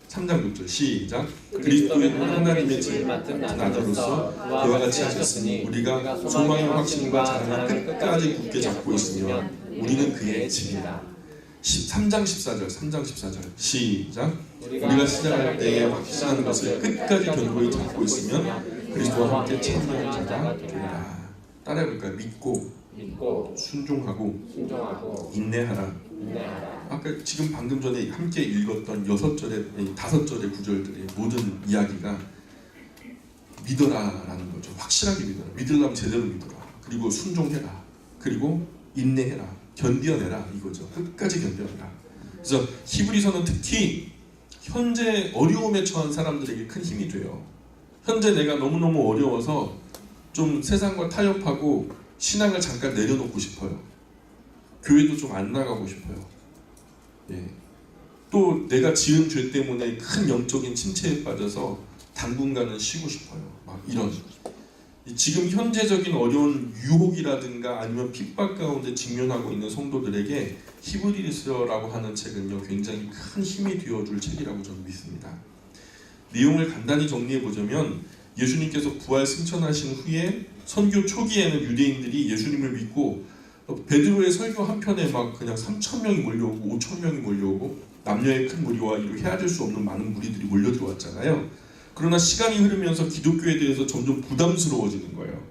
Speaker 1: 3장 6절 시작. 그리스도의 하나님의 집을 맡은 나더로서 그와 같이 하셨으니 우리가 소망의 확신과 자랑을 끝까지 굳게 잡고 있으며 우리는 그의 집이라. 3장 14절 3장 14절 시작. 우리가 시작할 때에 확신하는 것을 끝까지 견고히 잡고 있으면 그리스도와 함께 참여한 자가 되리라. 따라해볼까요? 믿고
Speaker 2: 믿고
Speaker 1: 순종하고 인내하라.
Speaker 2: 인내하라.
Speaker 1: 아까 지금 방금 전에 함께 읽었던 6절의 5절의 구절들의 모든 이야기가 믿어라라는 거죠. 확실하게 믿어라. 믿으려면 제대로 믿어라. 그리고 순종해라. 그리고 인내해라. 견뎌내라 이거죠. 끝까지 견뎌내라. 그래서 히브리서는 특히 현재 어려움에 처한 사람들에게 큰 힘이 돼요. 현재 내가 너무너무 어려워서 좀 세상과 타협하고 신앙을 잠깐 내려놓고 싶어요. 교회도 좀 안 나가고 싶어요. 예. 또 내가 지은 죄 때문에 큰 영적인 침체에 빠져서 당분간은 쉬고 싶어요. 막 이런 지금 현재적인 어려운 유혹이라든가 아니면 핍박 가운데 직면하고 있는 성도들에게 히브리서라고 하는 책은요 굉장히 큰 힘이 되어줄 책이라고 저는 믿습니다. 내용을 간단히 정리해 보자면 예수님께서 부활 승천하신 후에 선교 초기에는 유대인들이 예수님을 믿고 베드로의 설교 한 편에 막 그냥 3,000명이 몰려오고 5,000명이 몰려오고 남녀의 큰 무리와 이로 헤아릴 수 없는 많은 무리들이 몰려 들어왔잖아요. 그러나 시간이 흐르면서 기독교에 대해서 점점 부담스러워지는 거예요.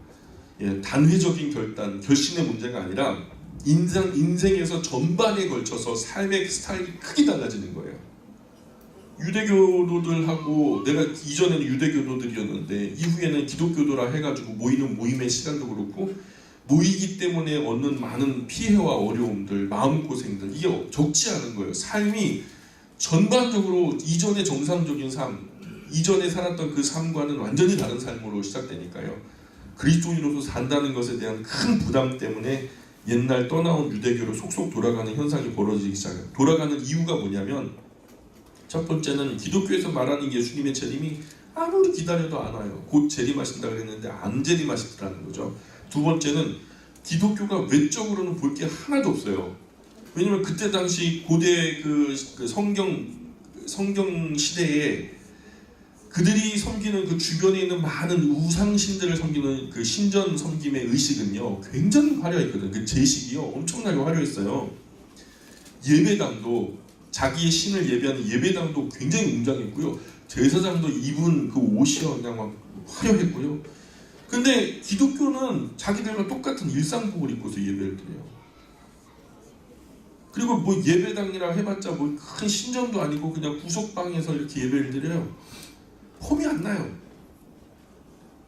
Speaker 1: 예, 단회적인 결신의 문제가 아니라 인생에서 전반에 걸쳐서 삶의 스타일이 크게 달라지는 거예요. 유대교도들하고 내가 이전에는 유대교도들이었는데 이후에는 기독교도라 해가지고 모이는 모임의 시간도 그렇고 모이기 때문에 얻는 많은 피해와 어려움들, 마음고생들 이게 적지 않은 거예요. 삶이 전반적으로 이전의 정상적인 삶, 이전에 살았던 그 삶과는 완전히 다른 삶으로 시작되니까요. 그리스도인으로서 산다는 것에 대한 큰 부담 때문에 옛날 떠나온 유대교로 속속 돌아가는 현상이 벌어지기 시작해요. 돌아가는 이유가 뭐냐면 첫 번째는 기독교에서 말하는 예수님의 재림이 아무리 기다려도 안 와요. 곧 재림하신다 그랬는데 안 재림하시더라는 거죠. 두 번째는 기독교가 외적으로는 볼 게 하나도 없어요. 왜냐면 그때 당시 고대 그 성경 시대에 그들이 섬기는 그 주변에 있는 많은 우상신들을 섬기는 그 신전 섬김의 의식은요 굉장히 화려했거든요. 그 제식이요 엄청나게 화려했어요. 예배당도 자기의 신을 예배하는 예배당도 굉장히 웅장했고요. 제사장도 입은 그 옷이요 그냥 막 화려했고요. 근데 기독교는 자기들과 똑같은 일상복을 입고서 예배를 드려요. 그리고 뭐 예배당이라 해봤자 뭐 큰 신전도 아니고 그냥 구석방에서 이렇게 예배를 드려요. 폼이 안 나요.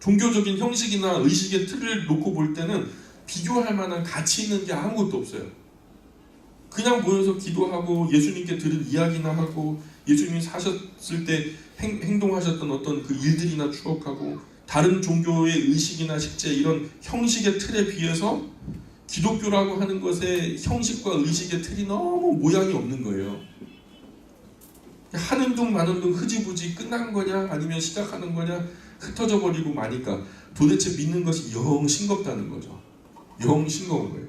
Speaker 1: 종교적인 형식이나 의식의 틀을 놓고 볼 때는 비교할 만한 가치 있는 게 아무것도 없어요. 그냥 모여서 기도하고 예수님께 들은 이야기나 하고 예수님이 사셨을 때 행동하셨던 어떤 그 일들이나 추억하고 다른 종교의 의식이나 식재 이런 형식의 틀에 비해서 기독교라고 하는 것의 형식과 의식의 틀이 너무 모양이 없는 거예요. 하는 둥 마는 둥 흐지부지 끝난 거냐 아니면 시작하는 거냐 흩어져 버리고 마니까 도대체 믿는 것이 영 싱겁다는 거죠. 영 싱거운 거예요.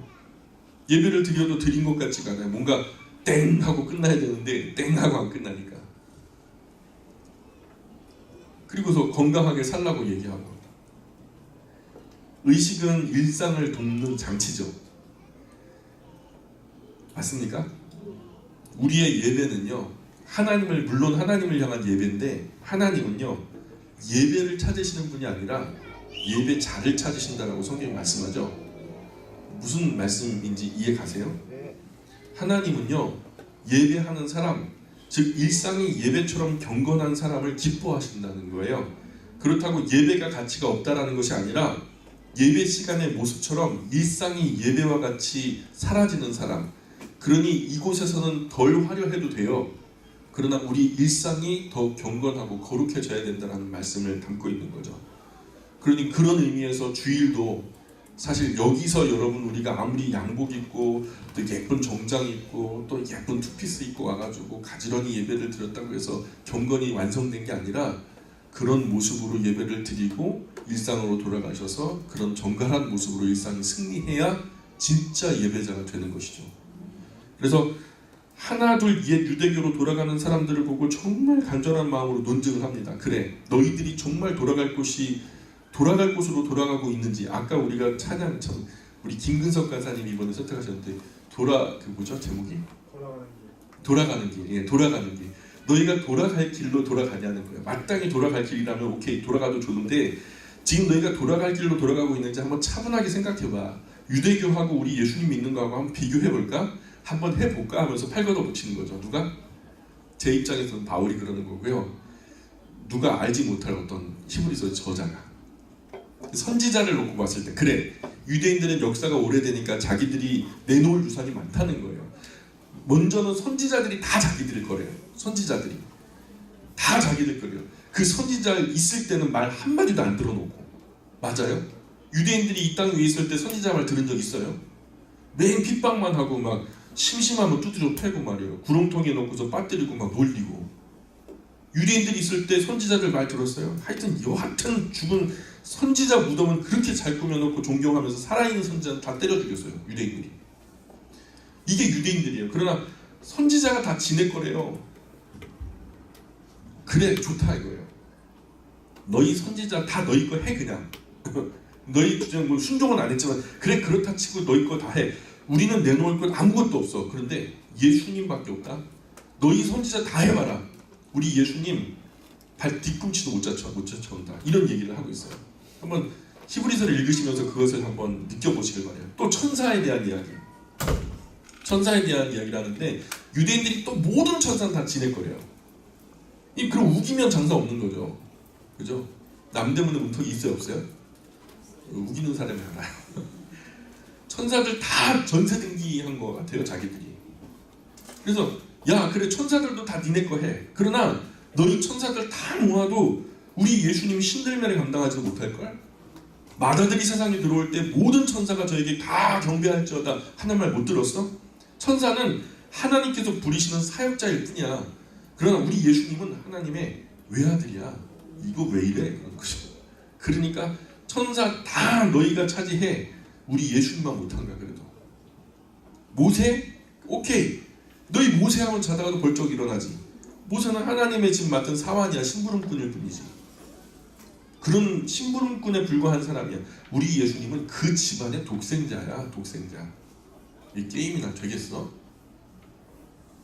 Speaker 1: 예배를 드려도 드린 것 같지가 않아요. 뭔가 땡 하고 끝나야 되는데 땡 하고 안 끝나니까. 그리고서 건강하게 살라고 얘기하고. 의식은 일상을 돕는 장치죠. 맞습니까? 우리의 예배는요 물론 하나님을 향한 예배인데 하나님은요 예배를 찾으시는 분이 아니라 예배자를 찾으신다라고 성경이 말씀하죠. 무슨 말씀인지 이해 가세요? 하나님은요 예배하는 사람, 즉 일상이 예배처럼 경건한 사람을 기뻐하신다는 거예요. 그렇다고 예배가 가치가 없다라는 것이 아니라 예배 시간의 모습처럼 일상이 예배와 같이 사라지는 사람, 그러니 이곳에서는 덜 화려해도 돼요. 그러나 우리 일상이 더 경건하고 거룩해져야 된다는 말씀을 담고 있는 거죠. 그러니 그런 의미에서 주일도 사실 여기서 여러분 우리가 아무리 양복 입고 또 예쁜 정장 입고 또 예쁜 투피스 입고 와가지고 가지런히 예배를 드렸다고 해서 경건이 완성된 게 아니라 그런 모습으로 예배를 드리고 일상으로 돌아가셔서 그런 정갈한 모습으로 일상이 승리해야 진짜 예배자가 되는 것이죠. 그래서 하나 둘 옛 유대교로 돌아가는 사람들을 보고 정말 간절한 마음으로 논증을 합니다. 그래, 너희들이 정말 돌아갈 곳으로 돌아가고 있는지. 아까 우리가 찬양 우리 김근석 간사님이 이번에 선택하셨는데 제목이 돌아가는 길. 예, 돌아가는 길. 너희가 돌아갈 길로 돌아가냐는 거예요. 마땅히 돌아갈 길이라면 오케이 돌아가도 좋은데 지금 너희가 돌아갈 길로 돌아가고 있는지 한번 차분하게 생각해봐. 유대교하고 우리 예수님 믿는 거하고 한번 비교해볼까? 한번 해볼까? 하면서 팔 걷어붙이는 거죠. 누가? 제 입장에서는 바울이 그러는 거고요. 누가 알지 못할 어떤 히브리서 저자가 선지자를 놓고 봤을 때 그래, 유대인들은 역사가 오래되니까 자기들이 내놓을 유산이 많다는 거예요. 먼저는 선지자들이 다 자기들 거래요. 선지자들이 다 자기들 거래요. 그 선지자 있을 때는 말 한마디도 안 들어놓고. 맞아요? 유대인들이 이 땅 위에 있을 때 선지자 말 들은 적 있어요? 매일 핍박만 하고 막 심심하면 두드려 패고 말이에요. 구렁텅이에 넣고서 빠뜨리고 막 놀리고. 유대인들이 있을 때 선지자들 말 들었어요? 하여튼 여하튼 죽은 선지자 무덤은 그렇게 잘 꾸며놓고 존경하면서 살아있는 선지자는 다 때려 죽였어요. 유대인들이. 이게 유대인들이에요. 그러나 선지자가 다 지낼 거래요. 그래, 좋다 이거예요. 너희 선지자 다 너희 거 해 그냥. 너희 그냥 뭐 순종은 안 했지만 그래 그렇다 치고 너희 거 다 해. 우리는 내놓을 건 아무것도 없어. 그런데 예수님밖에 없다. 너희 선지자 다 해봐라. 우리 예수님 발 뒤꿈치도 못 젖혀온다. 이런 얘기를 하고 있어요. 한번 히브리서를 읽으시면서 그것을 한번 느껴보시길 바래요. 또 천사에 대한 이야기. 천사에 대한 이야기를 하는데 유대인들이 또 모든 천사는 다 지낼 거래요. 그럼 우기면 장사 없는 거죠. 그죠? 남대문에 문턱이 있어요 없어요? 우기는 사람이 많아요. 천사들 다 전세 등기한 것 같아요 자기들이. 그래서 야 그래 천사들도 다 니네 거 해. 그러나 너희 천사들 다 모아도 우리 예수님 신들면에 감당하지 못할걸? 마다들이 세상에 들어올 때 모든 천사가 저에게 다 경배할지어다 하는 말 못 들었어? 천사는 하나님께서 부리시는 사역자일 뿐이야. 그러나 우리 예수님은 하나님의 외아들이야. 이거 왜 이래? 그런 거죠. 그러니까 천사 다 너희가 차지해. 우리 예수님만 못한가 그래도. 모세? 오케이. 너희 모세 하면 자다가도 벌쩍 일어나지. 모세는 하나님의 집 맡은 사환이야. 심부름꾼일 뿐이지. 그런 심부름꾼에 불과한 사람이야. 우리 예수님은 그 집안의 독생자야. 독생자. 이 게임이나 되겠어?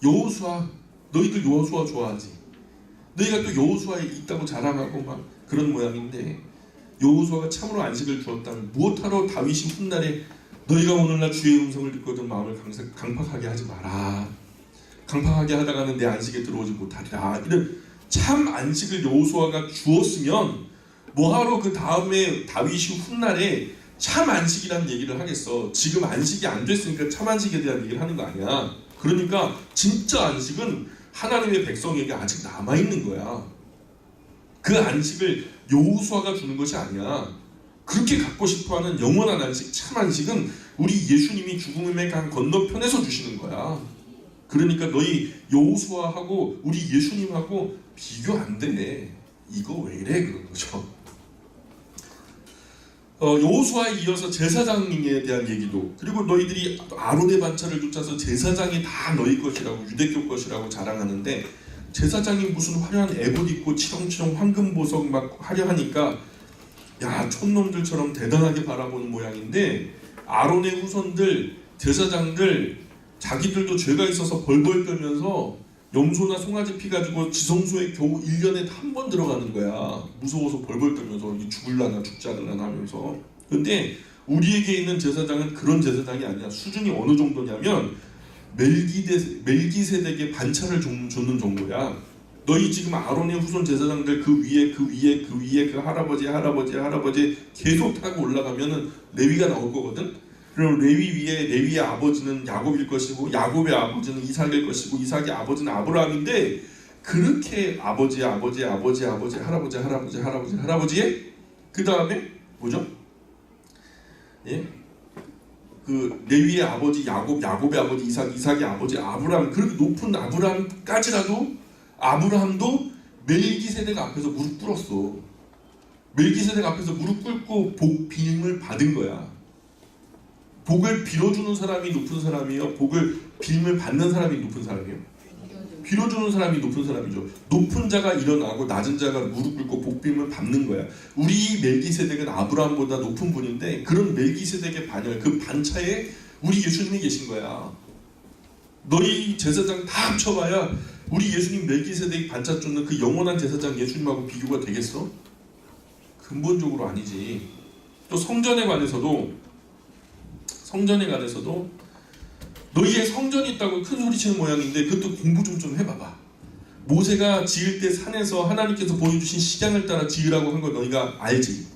Speaker 1: 여호수아, 너희들 여호수아 좋아하지? 너희가 또 여호수아에 있다고 자랑하고 막 그런 모양인데 여호수아가 참으로 안식을 주었다면 무엇하러 다윗이 훗날에 너희가 오늘날 주의 음성을 듣거든 마음을 강팍하게 하지 마라. 강팍하게 하다가는 내 안식에 들어오지 못하리라. 이런 참 안식을 여호수아가 주었으면 뭐하러 그 다음에 다윗이 훗날에 참 안식이라는 얘기를 하겠어. 지금 안식이 안 됐으니까 참 안식에 대한 얘기를 하는 거 아니야. 그러니까 진짜 안식은 하나님의 백성에게 아직 남아있는 거야. 그 안식을 여호수아가 주는 것이 아니야. 그렇게 갖고 싶어하는 영원한 안식, 참 안식은 우리 예수님이 죽음의 강 건너편에서 주시는 거야. 그러니까 너희 여호수아하고 우리 예수님하고 비교 안 돼. 이거 왜 이래? 그런 거죠. 여호수아에 이어서 제사장에 대한 얘기도, 그리고 너희들이 아론의 반차를 쫓아서 제사장이 다 너희 것이라고, 유대교 것이라고 자랑하는데 제사장이 무슨 화려한 에봇 입고 치렁치렁 황금 보석 막 화려하니까 야 촌놈들처럼 대단하게 바라보는 모양인데, 아론의 후손들 제사장들 자기들도 죄가 있어서 벌벌 떨면서 염소나 송아지 피 가지고 지성소에 겨우 1년에 한 번 들어가는 거야. 무서워서 벌벌 떨면서 죽을라나 죽지 않을라나 하면서. 근데 우리에게 있는 제사장은 그런 제사장이 아니야. 수준이 어느 정도냐면 멜기세덱의 반차를 주는 정도야. 너희 지금 아론의 후손 제사장들 그 위에 그 할아버지 계속 타고 올라가면은 레위가 나올 거거든. 그럼 레위 위에 레위의 아버지는 야곱일 것이고 야곱의 아버지는 이삭일 것이고 이삭의 아버지는 아브라함인데, 그렇게 아버지의 할아버지의 그 다음에 뭐죠? 예? 그 레위의 아버지 야곱의 아버지 이삭의 아버지 아브라함, 그렇게 높은 아브라함까지라도 아브라함도 멜기세덱 앞에서 무릎 꿇었어. 멜기세덱 앞에서 무릎 꿇고 복 빔을 받은 거야. 복을 빌어주는 사람이 높은 사람이에요? 복을 빔을 받는 사람이 높은 사람이에요? 빌어주는 사람이 높은 사람이죠. 높은 자가 일어나고 낮은 자가 무릎 꿇고 복빔을 받는 거야. 우리 멜기세덱은 아브라함보다 높은 분인데 그런 멜기세덱의 반열, 그 반차에 우리 예수님이 계신 거야. 너희 제사장 다 합쳐봐야 우리 예수님 멜기세덱이 반차 쫓는 그 영원한 제사장 예수님하고 비교가 되겠어? 근본적으로 아니지. 또 성전에 관해서도 성전에 관해서도 너희의 성전이 있다고 큰 소리치는 모양인데 그것도 공부 좀 해봐봐. 모세가 지을 때 산에서 하나님께서 보여주신 식양을 따라 지으라고 한 거 너희가 알지?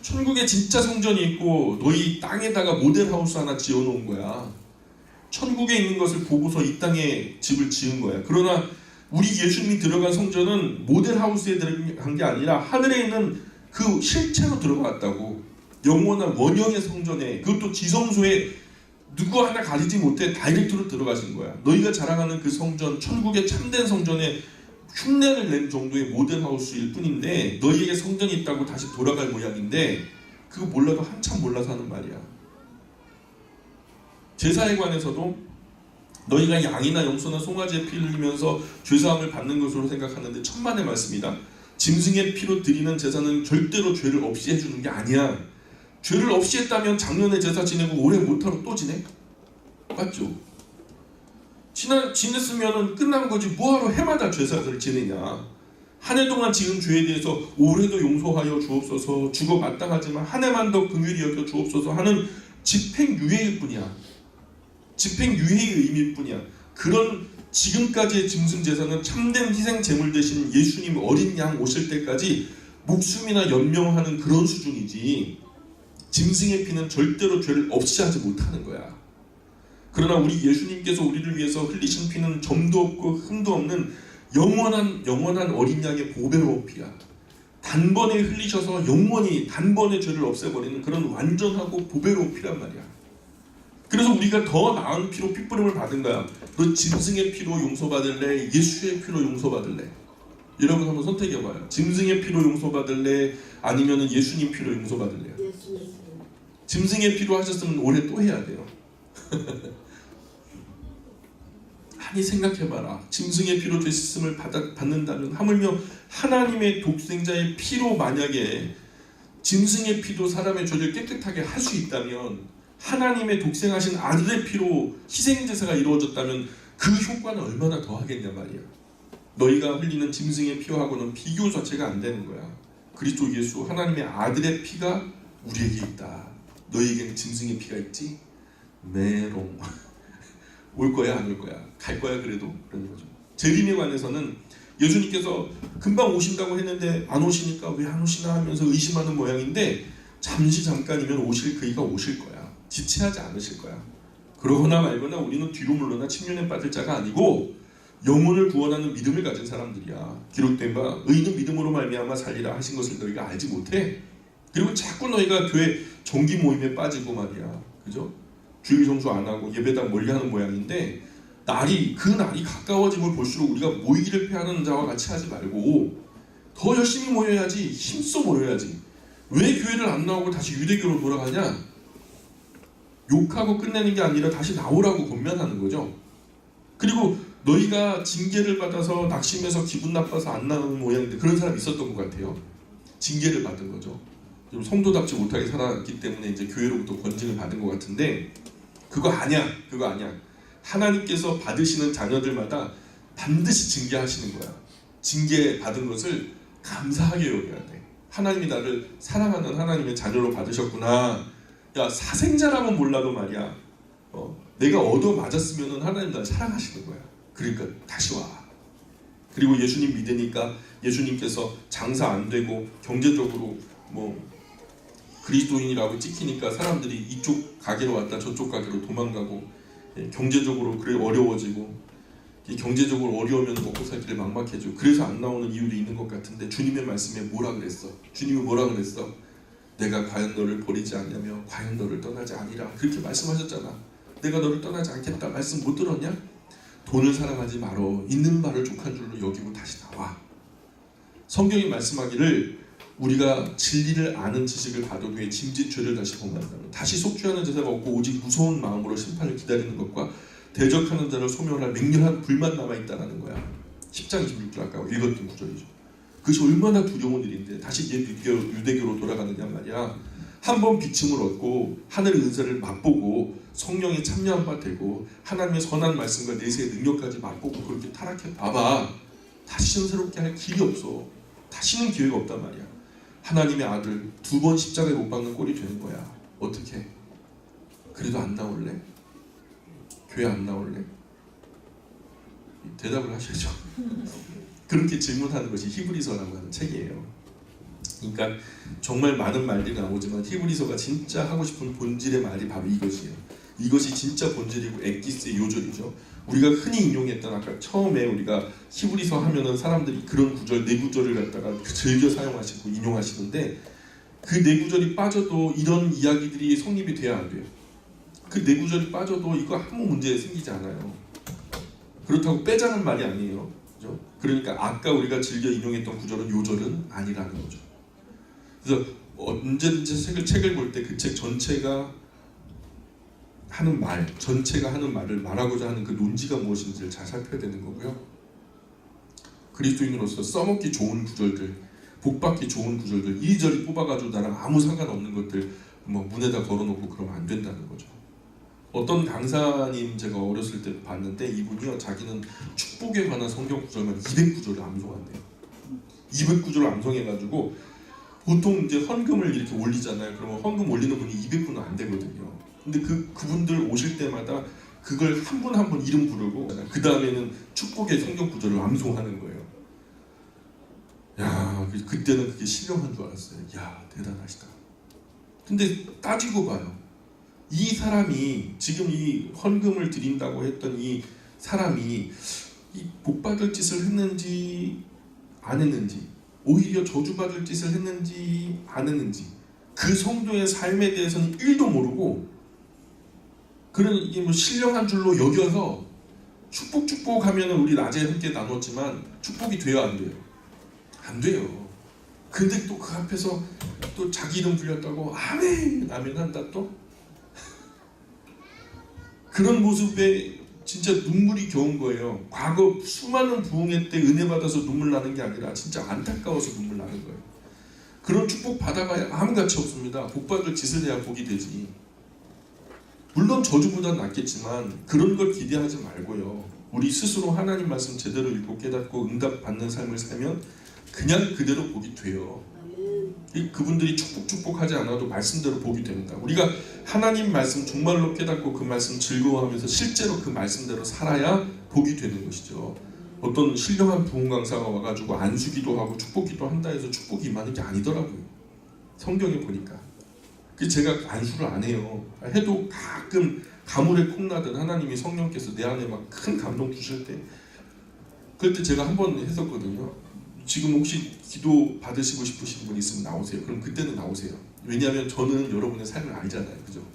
Speaker 1: 천국에 진짜 성전이 있고 너희 땅에다가 모델하우스 하나 지어놓은 거야. 천국에 있는 것을 보고서 이 땅에 집을 지은 거야. 그러나 우리 예수님이 들어간 성전은 모델하우스에 들어간 게 아니라 하늘에 있는 그 실체로 들어갔다고. 영원한 원형의 성전에, 그것도 지성소에 누구 하나 가리지 못해 다이렉트로 들어가신 거야. 너희가 자랑하는 그 성전, 천국의 참된 성전에 흉내를 낸 정도의 모델하우스일 뿐인데 너희에게 성전이 있다고 다시 돌아갈 모양인데 그거 몰라도 한참 몰라서 하는 말이야. 제사에 관해서도 너희가 양이나 염소나 송아지의 피를 흘리면서 죄사함을 받는 것으로 생각하는데 천만의 말씀이다. 짐승의 피로 드리는 제사는 절대로 죄를 없이 해주는 게 아니야. 죄를 없이 했다면 작년에 제사 지내고 올해 못하고 또 지내? 맞죠? 지냈으면 끝난 거지 뭐하러 해마다 제사를 지내냐. 한 해 동안 지은 죄에 대해서 올해도 용서하여 주옵소서, 죽어 마땅하지만 한 해만 더 긍휼히 여겨 주옵소서 하는 집행유예일 뿐이야. 집행유예의 의미일 뿐이야. 그런 지금까지의 짐승제사는 참된 희생제물 대신 예수님 어린 양 오실 때까지 목숨이나 연명하는 그런 수준이지 짐승의 피는 절대로 죄를 없이 하지 못하는 거야. 그러나 우리 예수님께서 우리를 위해서 흘리신 피는 점도 없고 흠도 없는 영원한 어린 양의 보배로운 피야. 단번에 흘리셔서 영원히 단번에 죄를 없애버리는 그런 완전하고 보배로운 피란 말이야. 그래서 우리가 더 나은 피로 핏부림을 받은 거야. 너 짐승의 피로 용서받을래? 예수의 피로 용서받을래? 여러분 한번 선택해봐요. 짐승의 피로 용서받을래? 아니면 예수님 피로 용서받을래요? 짐승의 피로 하셨으면 올해 또 해야 돼요. 아니 생각해봐라. 짐승의 피로 죄 씻음을 받는다면 하물며 하나님의 독생자의 피로 만약에 짐승의 피도 사람의 죄를 깨끗하게 할 수 있다면 하나님의 독생하신 아들의 피로 희생제사가 이루어졌다면 그 효과는 얼마나 더 하겠냐 말이야. 너희가 흘리는 짐승의 피하고는 비교 자체가 안 되는 거야. 그리스도 예수 하나님의 아들의 피가 우리에게 있다. 너희에게는 짐승의 피가 있지? 메롱. 올 거야 안 올 거야? 갈 거야 그래도? 그런 거죠. 재림에 관해서는 예수님께서 금방 오신다고 했는데 안 오시니까 왜 안 오시나 하면서 의심하는 모양인데 잠깐이면 그이가 오실 거야. 지체하지 않으실 거야. 그러거나 말거나 우리는 뒤로 물러나 침륜에 빠질 자가 아니고 영혼을 구원하는 믿음을 가진 사람들이야. 기록된 바 의인은 믿음으로 말미암아 살리라 하신 것을 너희가 알지 못해? 그리고 자꾸 너희가 교회 정기 모임에 빠지고 말이야. 그죠? 주일 성수 안 하고 예배당 멀리하는 모양인데 그 날이 가까워짐을 볼수록 우리가 모이기를 피하는 자와 같이 하지 말고 더 열심히 모여야지. 힘써 모여야지. 왜 교회를 안 나오고 다시 유대교로 돌아가냐? 욕하고 끝내는 게 아니라 다시 나오라고 권면하는 거죠. 그리고 너희가 징계를 받아서 낙심해서 기분 나빠서 안 나오는 모양인데 그런 사람이 있었던 것 같아요. 징계를 받은 거죠. 좀 성도답지 못하게 살았기 때문에 이제 교회로부터 권징을 받은 것 같은데 그거 아니야. 하나님께서 받으시는 자녀들마다 반드시 징계하시는 거야. 징계 받은 것을 감사하게 여겨야 돼. 하나님이 나를 사랑하는 하나님의 자녀로 받으셨구나. 야, 사생자라면 몰라도 말이야. 내가 얻어맞았으면 하나님 날 사랑하시는 거야. 그러니까 다시 와. 그리고 예수님 믿으니까 예수님께서 장사 안 되고 경제적으로 그리스도인이라고 찍히니까 사람들이 이쪽 가게로 왔다 저쪽 가게로 도망가고 경제적으로 그래 어려워지고 경제적으로 어려우면 먹고 살 길이 막막해지고 그래서 안 나오는 이유도 있는 것 같은데 주님의 말씀에 뭐라 그랬어? 주님이 뭐라 그랬어? 내가 과연 너를 버리지 않냐며 과연 너를 떠나지 아니라 그렇게 말씀하셨잖아. 내가 너를 떠나지 않겠다 말씀 못 들었냐? 돈을 사랑하지 말어. 있는 바를 족한 줄로 여기고 다시 나와. 성경이 말씀하기를 우리가 진리를 아는 지식을 받은 후에 짐짓 죄를 다시 범한다면 다시 속죄하는 제사가 없고 오직 무서운 마음으로 심판을 기다리는 것과 대적하는 자를 소멸할 맹렬한 불만 남아있다는 거야. 10장 26절 아까 읽었던 구절이죠. 그것이 얼마나 두려운 일인데 다시 유대교로 돌아가느냐 말이야. 한번 비침을 얻고 하늘의 은사를 맛보고 성령에 참여한 바 되고 하나님의 선한 말씀과 내세의 능력까지 맛보고 그렇게 타락해 봐봐. 다시는 새롭게 할 길이 없어. 다시는 기회가 없단 말이야. 하나님의 아들 2번 십자가에 못 박는 꼴이 되는 거야. 어떻게? 그래 기도 안 나올래? 교회 안 나올래? 대답을 하셔야죠. 그렇게 질문하는 것이 히브리서라고 하는 책이에요. 그러니까 정말 많은 말들이 나오지만 히브리서가 진짜 하고 싶은 본질의 말이 바로 이것이에요. 이것이 진짜 본질이고 엑기스의 요절이죠. 우리가 흔히 인용했던 아까 처음에 우리가 히브리서 하면은 사람들이 그런 구절, 네 구절을 갖다가 즐겨 사용하시고 인용하시는데 그 네 구절이 빠져도 이런 이야기들이 성립이 돼야 안 돼요. 그 네 구절이 빠져도 이거 아무 문제 생기지 않아요. 그렇다고 빼자는 말이 아니에요. 그죠? 그러니까 아까 우리가 즐겨 인용했던 구절은 요절은 아니라는 거죠. 그래서 언제든지 책을 볼 때 그 책 전체가 하는 말, 전체가 하는 말을 말하고자 하는 그 논지가 무엇인지를 잘 살펴야 되는 거고요. 그리스도인으로서 써먹기 좋은 구절들, 복받기 좋은 구절들 이리저리 뽑아가지고 나랑 아무 상관없는 것들 뭐 문에다 걸어놓고 그러면 안 된다는 거죠. 어떤 강사님 제가 어렸을 때 봤는데 이분이요, 자기는 축복에 관한 성경 구절만 200구절을 암송한대요. 200구절을 암송해가지고 보통 이제 헌금을 이렇게 올리잖아요. 그러면 헌금 올리는 분이 200분은 안 되거든요. 근데 그분들 오실 때마다 그걸 한 분 한 분 이름 부르고 그 다음에는 축복의 성경 구절을 암송하는 거예요. 야, 그때는 그게 신령한 줄 알았어요. 야, 대단하시다. 근데 따지고 봐요. 이 사람이 지금 이 헌금을 드린다고 했던 이 사람이 이 복받을 짓을 했는지 안 했는지, 오히려 저주받을 짓을 했는지 안 했는지, 그 성도의 삶에 대해서는 1도 모르고 그런 이게 뭐 신령한 줄로 여겨서 축복 하면은 우리 낮에 함께 나눴지만 축복이 돼요, 안 돼요? 안 돼요. 근데 또 그 앞에서 또 자기 이름 불렸다고 아멘 한다 또. 그런 모습에 진짜 눈물이 겨운 거예요. 과거 수많은 부흥회 때 은혜 받아서 눈물 나는 게 아니라 진짜 안타까워서 눈물 나는 거예요. 그런 축복 받아봐야 아무 가치 없습니다. 복 받을 짓을 해야 복이 되지. 물론 저주보다 낫겠지만 그런 걸 기대하지 말고요. 우리 스스로 하나님 말씀 제대로 읽고 깨닫고 응답받는 삶을 살면 그냥 그대로 복이 돼요. 그분들이 축복하지 않아도 말씀대로 복이 됩니다. 우리가 하나님 말씀 정말로 깨닫고 그 말씀 즐거워하면서 실제로 그 말씀대로 살아야 복이 되는 것이죠. 어떤 신령한 부흥 강사가 와가지고 안수기도 하고 축복기도 한다 해서 축복이 임하는 게 아니더라고요. 성경에 보니까. 제가 안수를 안 해요. 해도 가끔 가물에 콩나듯 하나님이 성령께서 내 안에 막 큰 감동 주실 때, 그럴 때 제가 한번 했었거든요. 지금 혹시 기도 받으시고 싶으신 분 있으면 나오세요. 그럼 그때는 나오세요. 왜냐하면 저는 여러분의 삶을 알잖아요. 그죠?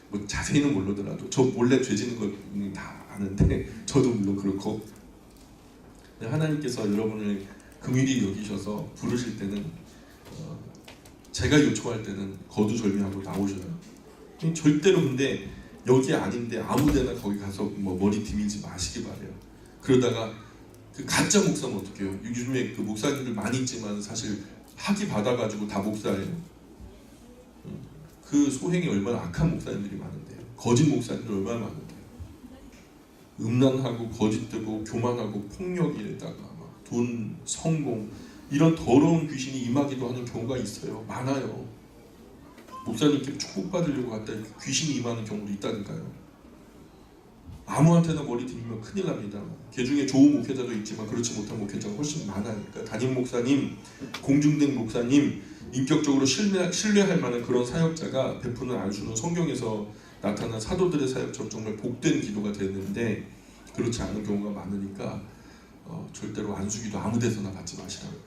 Speaker 1: 뭐 자세히는 모르더라도 저 몰래 죄지는 걸 다 아는데 저도 물론 그렇고, 하나님께서 여러분을 긍휼히 여기셔서 부르실 때는 제가 요청할 때는 거두절미하고 나오셔요. 절대로 근데 여기 아닌데 아무데나 거기 가서 뭐 머리 디밀지 마시기 바래요. 그러다가 그 가짜 목사는 어떻게 해요? 요즘에 그 목사님들 많이 있지만 사실 학위 받아가지고 다 목사예요. 그 소행이 얼마나 악한 목사님들이 많은데요. 거짓 목사님들 얼마나 많은데요. 음란하고 거짓되고 교만하고 폭력에다가 막 돈, 성공 이런 더러운 귀신이 임하기도 하는 경우가 있어요. 많아요. 목사님께 축복받으려고 갔다 귀신이 임하는 경우도 있다니까요. 아무한테나 머리 들면 큰일 납니다. 개 중에 좋은 목회자도 있지만 그렇지 못한 목회자가 훨씬 많아요. 그러니까 담임 목사님, 공중된 목사님, 인격적으로 신뢰할 만한 그런 사역자가 베푸는 안수는 성경에서 나타난 사도들의 사역처럼 정말 복된 기도가 되는데 그렇지 않은 경우가 많으니까 절대로 안수기도 아무 데서나 받지 마시라고요.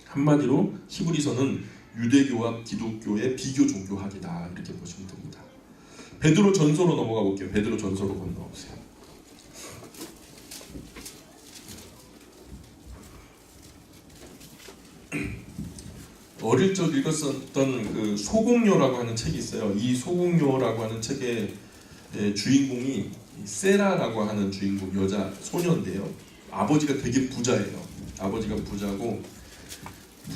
Speaker 1: 한마디로 히브리서는 유대교와 기독교의 비교 종교학이다 이렇게 보시면 됩니다. 베드로 전서로 넘어가 볼게요. 베드로 전서로 건너오세요. 어릴 적 읽었었던 그 소공녀라고 하는 책이 있어요. 이 소공녀라고 하는 책의 주인공이 세라라고 하는 주인공 여자 소녀인데요. 아버지가 되게 부자예요. 아버지가 부자고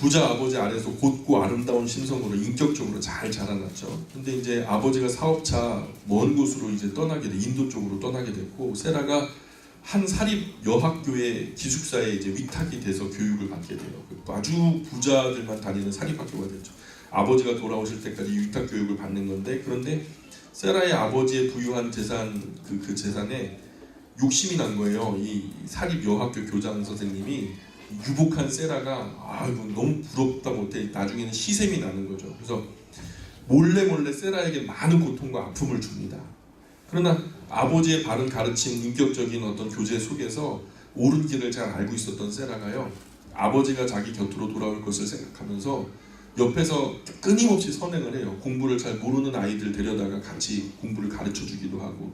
Speaker 1: 부자 아버지 아래서 곧고 아름다운 심성으로 인격적으로 잘 자라났죠. 근데 이제 아버지가 사업차 먼 곳으로 이제 떠나게 돼, 인도 쪽으로 떠나게 됐고, 세라가 한 사립 여학교의 기숙사에 이제 위탁이 돼서 교육을 받게 돼요. 아주 부자들만 다니는 사립학교가 됐죠. 아버지가 돌아오실 때까지 위탁 교육을 받는 건데, 그런데 세라의 아버지의 부유한 재산 그 재산에 욕심이 난 거예요. 이 사립 여학교 교장 선생님이 유복한 세라가 이거 너무 부럽다 못해 나중에는 시샘이 나는 거죠. 그래서 몰래 세라에게 많은 고통과 아픔을 줍니다. 그러나 아버지의 바른 가르침, 인격적인 어떤 교제 속에서 옳은 길을 잘 알고 있었던 세라가요, 아버지가 자기 곁으로 돌아올 것을 생각하면서 옆에서 끊임없이 선행을 해요. 공부를 잘 모르는 아이들 데려다가 같이 공부를 가르쳐 주기도 하고,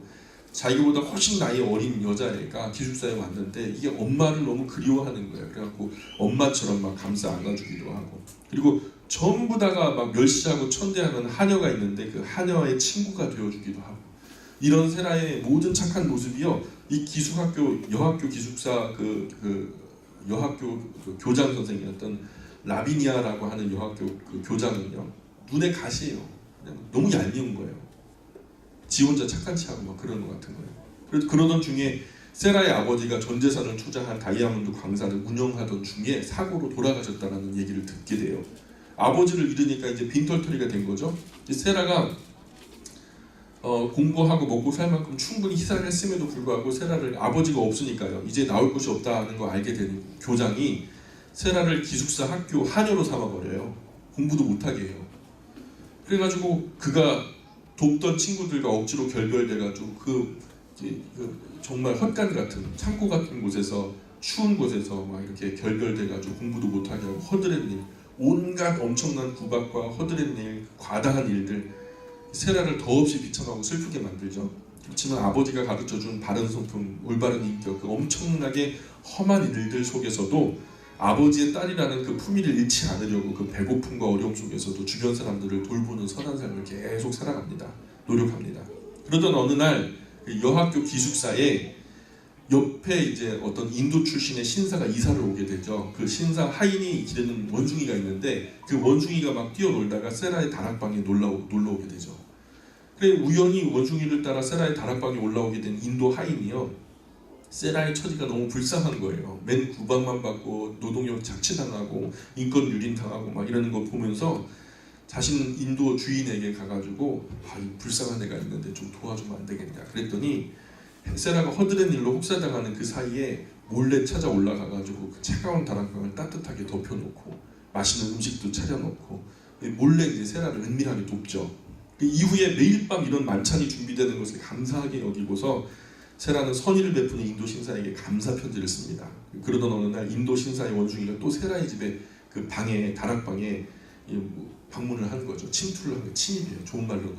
Speaker 1: 자기보다 훨씬 나이 어린 여자애가 기숙사에 왔는데 이게 엄마를 너무 그리워하는 거예요. 그래갖고 엄마처럼 막 감싸 안아주기도 하고, 그리고 전부 다가 막 멸시하고 천대하는 하녀가 있는데 그 하녀의 친구가 되어주기도 하고, 이런 세라의 모든 착한 모습이요, 이 기숙학교 여학교 기숙사 여학교 교장 선생이었던 라비니아라고 하는 여학교 교장은요, 눈에 가시예요. 그냥 너무 얄미운 거예요. 지 혼자 착한 체 하고 막 그러는 것 같은 거예요. 그래서 그러던 중에 세라의 아버지가 전 재산을 투자한 다이아몬드 광산을 운영하던 중에 사고로 돌아가셨다는 얘기를 듣게 돼요. 아버지를 잃으니까 이제 빈털터리가 된 거죠. 세라가 공부하고 먹고 살 만큼 충분히 희생을 했음에도 불구하고 세라를, 아버지가 없으니까요, 이제 나올 곳이 없다는 거 알게 된 교장이 세라를 기숙사 학교 하녀로 삼아버려요. 공부도 못하게 해요. 그래가지고 그가 돕던 친구들과 억지로 결별돼가지고 정말 헛간 같은 창고 같은 곳에서, 추운 곳에서 막 이렇게 결별돼가지고 공부도 못하게 하고 허드렛 일, 온갖 엄청난 구박과 허드렛 일, 과다한 일들, 세라를 더없이 비참하고 슬프게 만들죠. 그렇지만 아버지가 가르쳐준 바른 성품, 올바른 인격, 그 엄청나게 험한 일들 속에서도 아버지의 딸이라는 그 품위를 잃지 않으려고 그 배고픔과 어려움 속에서도 주변 사람들을 돌보는 선한 삶을 계속 살아갑니다. 노력합니다. 그러던 어느 날 여학교 기숙사에 옆에 이제 어떤 인도 출신의 신사가 이사를 오게 되죠. 그 신사 하인이 기르는 원숭이가 있는데 그 원숭이가 막 뛰어놀다가 세라의 다락방에 놀러 오게 되죠. 그래 우연히 원숭이를 따라 세라의 다락방에 올라오게 된 인도 하인이요, 세라의 처지가 너무 불쌍한 거예요. 맨 구박만 받고 노동력 착취당하고 인권 유린당하고 막 이러는 거 보면서 자신은 인도 주인에게 가가지고 이 불쌍한 애가 있는데 좀 도와주면 안 되겠냐 그랬더니, 세라가 허드렛 일로 혹사당하는 그 사이에 몰래 찾아 올라가가지고 그 차가운 다락방을 따뜻하게 덮여놓고 맛있는 음식도 차려놓고 몰래 이제 세라를 은밀하게 돕죠. 그 이후에 매일 밤 이런 만찬이 준비되는 것을 감사하게 여기고서 세라는 선의를 베푸는 인도 신사에게 감사 편지를 씁니다. 그러던 어느 날 인도 신사의 원숭이가 또 세라의 집에 그 방에, 다락방에 방문을 하는 거죠. 침투를 한 거예요. 침입이에요. 좋은 말로는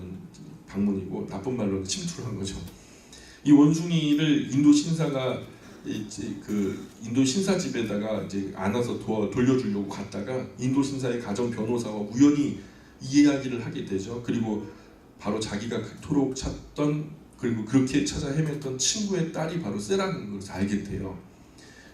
Speaker 1: 방문이고 나쁜 말로는 침투를 한 거죠. 이 원숭이를 인도 신사가 그 인도 신사 집에다가 이제 안아서 돌려주려고 갔다가 인도 신사의 가정 변호사와 우연히 이 이야기를 하게 되죠. 그리고 바로 자기가 그토록 찾던, 그리고 그렇게 찾아 헤맸던 친구의 딸이 바로 세라는 것을 알게 돼요.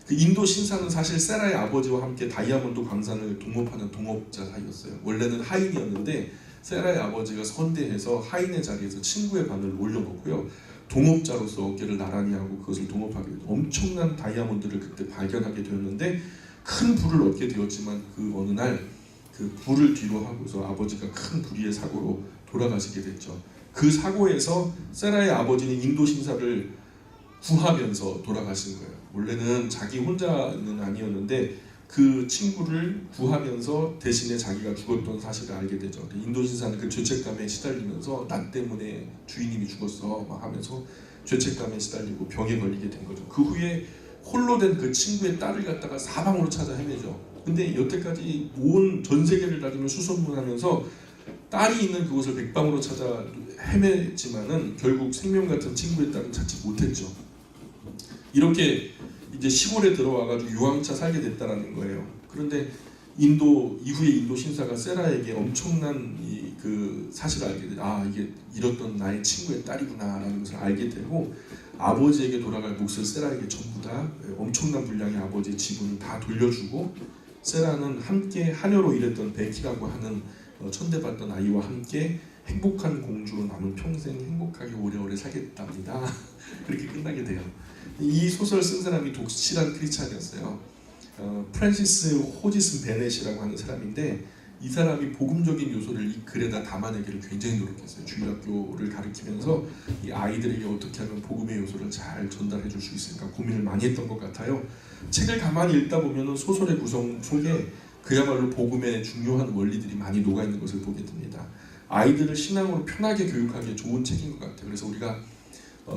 Speaker 1: 그 인도 신사는 사실 세라의 아버지와 함께 다이아몬드 광산을 동업하는 동업자 사이였어요. 원래는 하인이었는데 세라의 아버지가 선대해서 하인의 자리에서 친구의 반을 올려놓고요, 동업자로서 어깨를 나란히 하고 그것을 동업하게 돼요. 엄청난 다이아몬드를 그때 발견하게 되었는데 큰 부를 얻게 되었지만 그 어느 날 그 부를 뒤로 하고서 아버지가 큰 불의의 사고로 돌아가시게 됐죠. 그 사고에서 세라의 아버지는 인도 신사를 구하면서 돌아가신 거예요. 원래는 자기 혼자는 아니었는데 그 친구를 구하면서 대신에 자기가 죽었던 사실을 알게 되죠. 인도 신사는 그 죄책감에 시달리면서 나 때문에 주인님이 죽었어 막 하면서 죄책감에 시달리고 병에 걸리게 된 거죠. 그 후에 홀로 된 그 친구의 딸을 갖다가 사방으로 찾아 헤매죠. 근데 여태까지 온 전 세계를 다니며 수소문하면서 딸이 있는 그곳을 백방으로 찾아 헤맸지만은 결국 생명 같은 친구의 딸은 찾지 못했죠. 이렇게 이제 시골에 들어와가지고 유황차 살게 됐다라는 거예요. 그런데 이후에 인도 신사가 세라에게 엄청난 그 사실을 알게 돼. 이게 잃었던 나의 친구의 딸이구나라는 것을 알게 되고, 아버지에게 돌아갈 몫을 세라에게 전부 다 엄청난 분량의 아버지의 지분을 다 돌려주고, 세라는 함께 하녀로 일했던 베키라고 하는 천대받던 아이와 함께 행복한 공주로 남은 평생 행복하게 오래오래 살겠답니다. 그렇게 끝나게 돼요. 이 소설 쓴 사람이 독실한 크리스찬이었어요. 프란시스 호지슨 베넷이라고 하는 사람인데, 이 사람이 복음적인 요소를 이 글에다 담아내기를 굉장히 노력했어요. 주일학교를 가르치면서 이 아이들에게 어떻게 하면 복음의 요소를 잘 전달해 줄 수 있을까 고민을 많이 했던 것 같아요. 책을 가만히 읽다 보면 소설의 구성 속에 그야말로 복음의 중요한 원리들이 많이 녹아있는 것을 보게 됩니다. 아이들을 신앙으로 편하게 교육하기에 좋은 책인 것 같아요. 그래서 우리가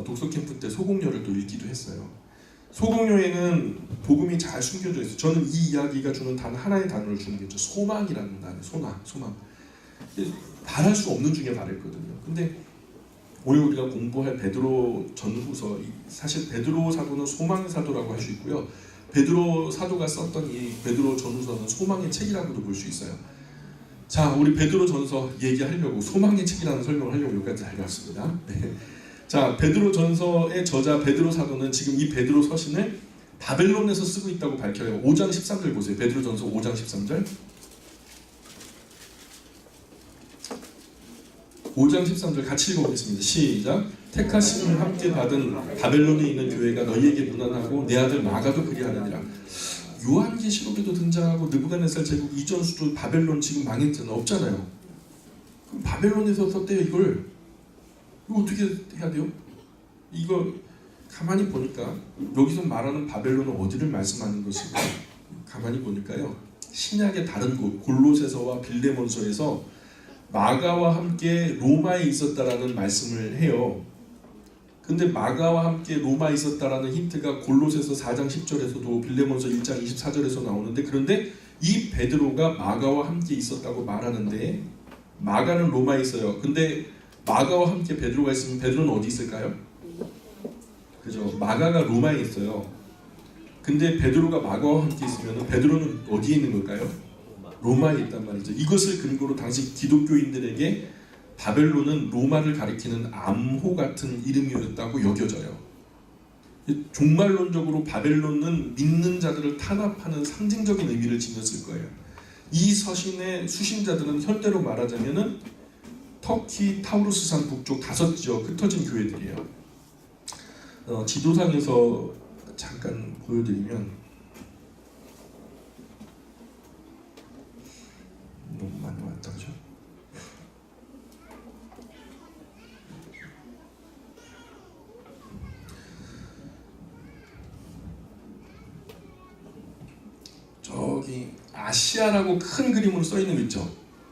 Speaker 1: 독서 캠프 때 소공녀를 또 읽기도 했어요. 소공녀에는 복음이 잘 숨겨져 있어요. 저는 이 이야기가 주는 단 하나의 단어를 주는 게 있죠. 소망이라는 단어. 소망. 바랄 수 없는 중에 바랬거든요. 근데 오늘 우리가 공부할 베드로 전후서, 사실 베드로 사도는 소망의 사도라고 할 수 있고요. 베드로 사도가 썼던 이 베드로 전후서는 소망의 책이라고도 볼 수 있어요. 자, 우리 베드로 전서 얘기하려고 소망의 책이라는 설명을 하려고 여기까지 달려왔습니다. 네. 자, 베드로 전서의 저자 베드로 사도는 지금 이 베드로 서신을 바벨론에서 쓰고 있다고 밝혀요. 5장 13절 보세요. 베드로 전서 5장 13절. 5장 13절 같이 읽어보겠습니다. 시작. 택하심을 함께 받은 바벨론에 있는 교회가 너희에게 문안하고 내 아들 마가도 그리하느니라. 요한계시록에도 등장하고 느부갓네살 제국 이전 수도 바벨론 지금 망했잖아. 없잖아요. 그럼 바벨론에서 썼대요. 이거 어떻게 해야 돼요? 이거 가만히 보니까 여기서 말하는 바벨론은 어디를 말씀하는 것일까? 가만히 보니까요. 신약의 다른 곳 골로새서와 빌레몬서에서 마가와 함께 로마에 있었다라는 말씀을 해요. 근데 마가와 함께 로마에 있었다라는 힌트가 골로새서 4장 10절에서도 빌레몬서 1장 24절에서 나오는데, 그런데 이 베드로가 마가와 함께 있었다고 말하는데 마가는 로마에 있어요. 근데 마가와 함께 베드로가 있으면 베드로는 어디 있을까요? 그죠? 마가가 로마에 있어요. 근데 베드로가 마가와 함께 있으면 베드로는 어디에 있는 걸까요? 로마에 있단 말이죠. 이것을 근거로 당시 기독교인들에게 바벨론은 로마를 가리키는 암호 같은 이름이었다고 여겨져요. 종말론적으로 바벨론은 믿는 자들을 탄압하는 상징적인 의미를 지녔을 거예요. 이 서신의 수신자들은 현대로 말하자면은 터키 타우루스산 북쪽 5지역 흩어진 교회들이에요. 지도상에서 잠깐 보여드리면 너무 많이 왔다 그죠? 저기 아시아라고 큰 그림으로 써 있는 거 있죠?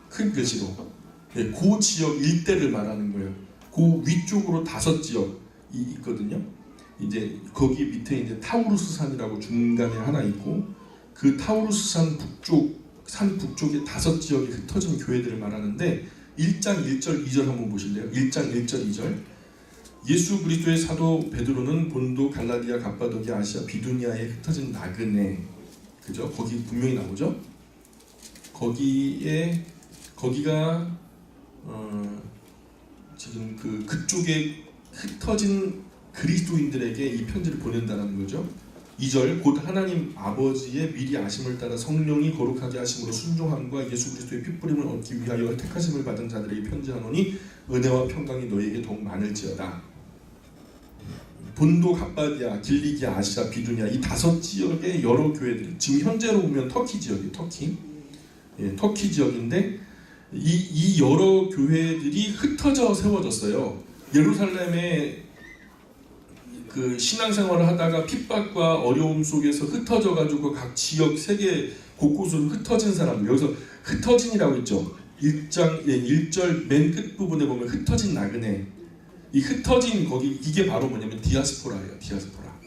Speaker 1: 큰 글씨로. 네, 그 지역 일대를 말하는 거예요. 그 위쪽으로 5지역이 있거든요. 이제 거기 밑에 이제 타우루스 산이라고 중간에 하나 있고, 그 타우루스 산 북쪽에 5지역이 흩어진 교회들을 말하는데 1장 1절 2절 한번 보실래요? 1장 1절 2절. 예수 그리스도의 사도 베드로는 본도 갈라디아 갑바도기아 아시아 비두니아에 흩어진 나그네, 그죠? 거기 분명히 나오죠. 거기가 지금 그쪽에 흩어진 그리스도인들에게 이 편지를 보낸다는 거죠. 2절. 곧 하나님 아버지의 미리 아심을 따라 성령이 거룩하게 하심으로 순종함과 예수 그리스도의 핏부림을 얻기 위하여 택하심을 받은 자들에게 편지하노니 은혜와 평강이 너희에게 더욱 많을지어다. 본도 갑바디아 길리기아 아시아 비두니아 이 5지역의 여러 교회들이 지금 현재로 보면 터키 지역이에요. 터키 지역인데 이 여러 교회들이 흩어져 세워졌어요. 예루살렘에 그 신앙생활을 하다가 핍박과 어려움 속에서 흩어져 가지고 각 지역 세계 곳곳으로 흩어진 사람들, 여기서 흩어진이라고 있죠. 1절 맨 끝부분에 보면 흩어진 나그네, 이 흩어진 거기 이게 바로 뭐냐면 디아스포라예요. 디아스포라.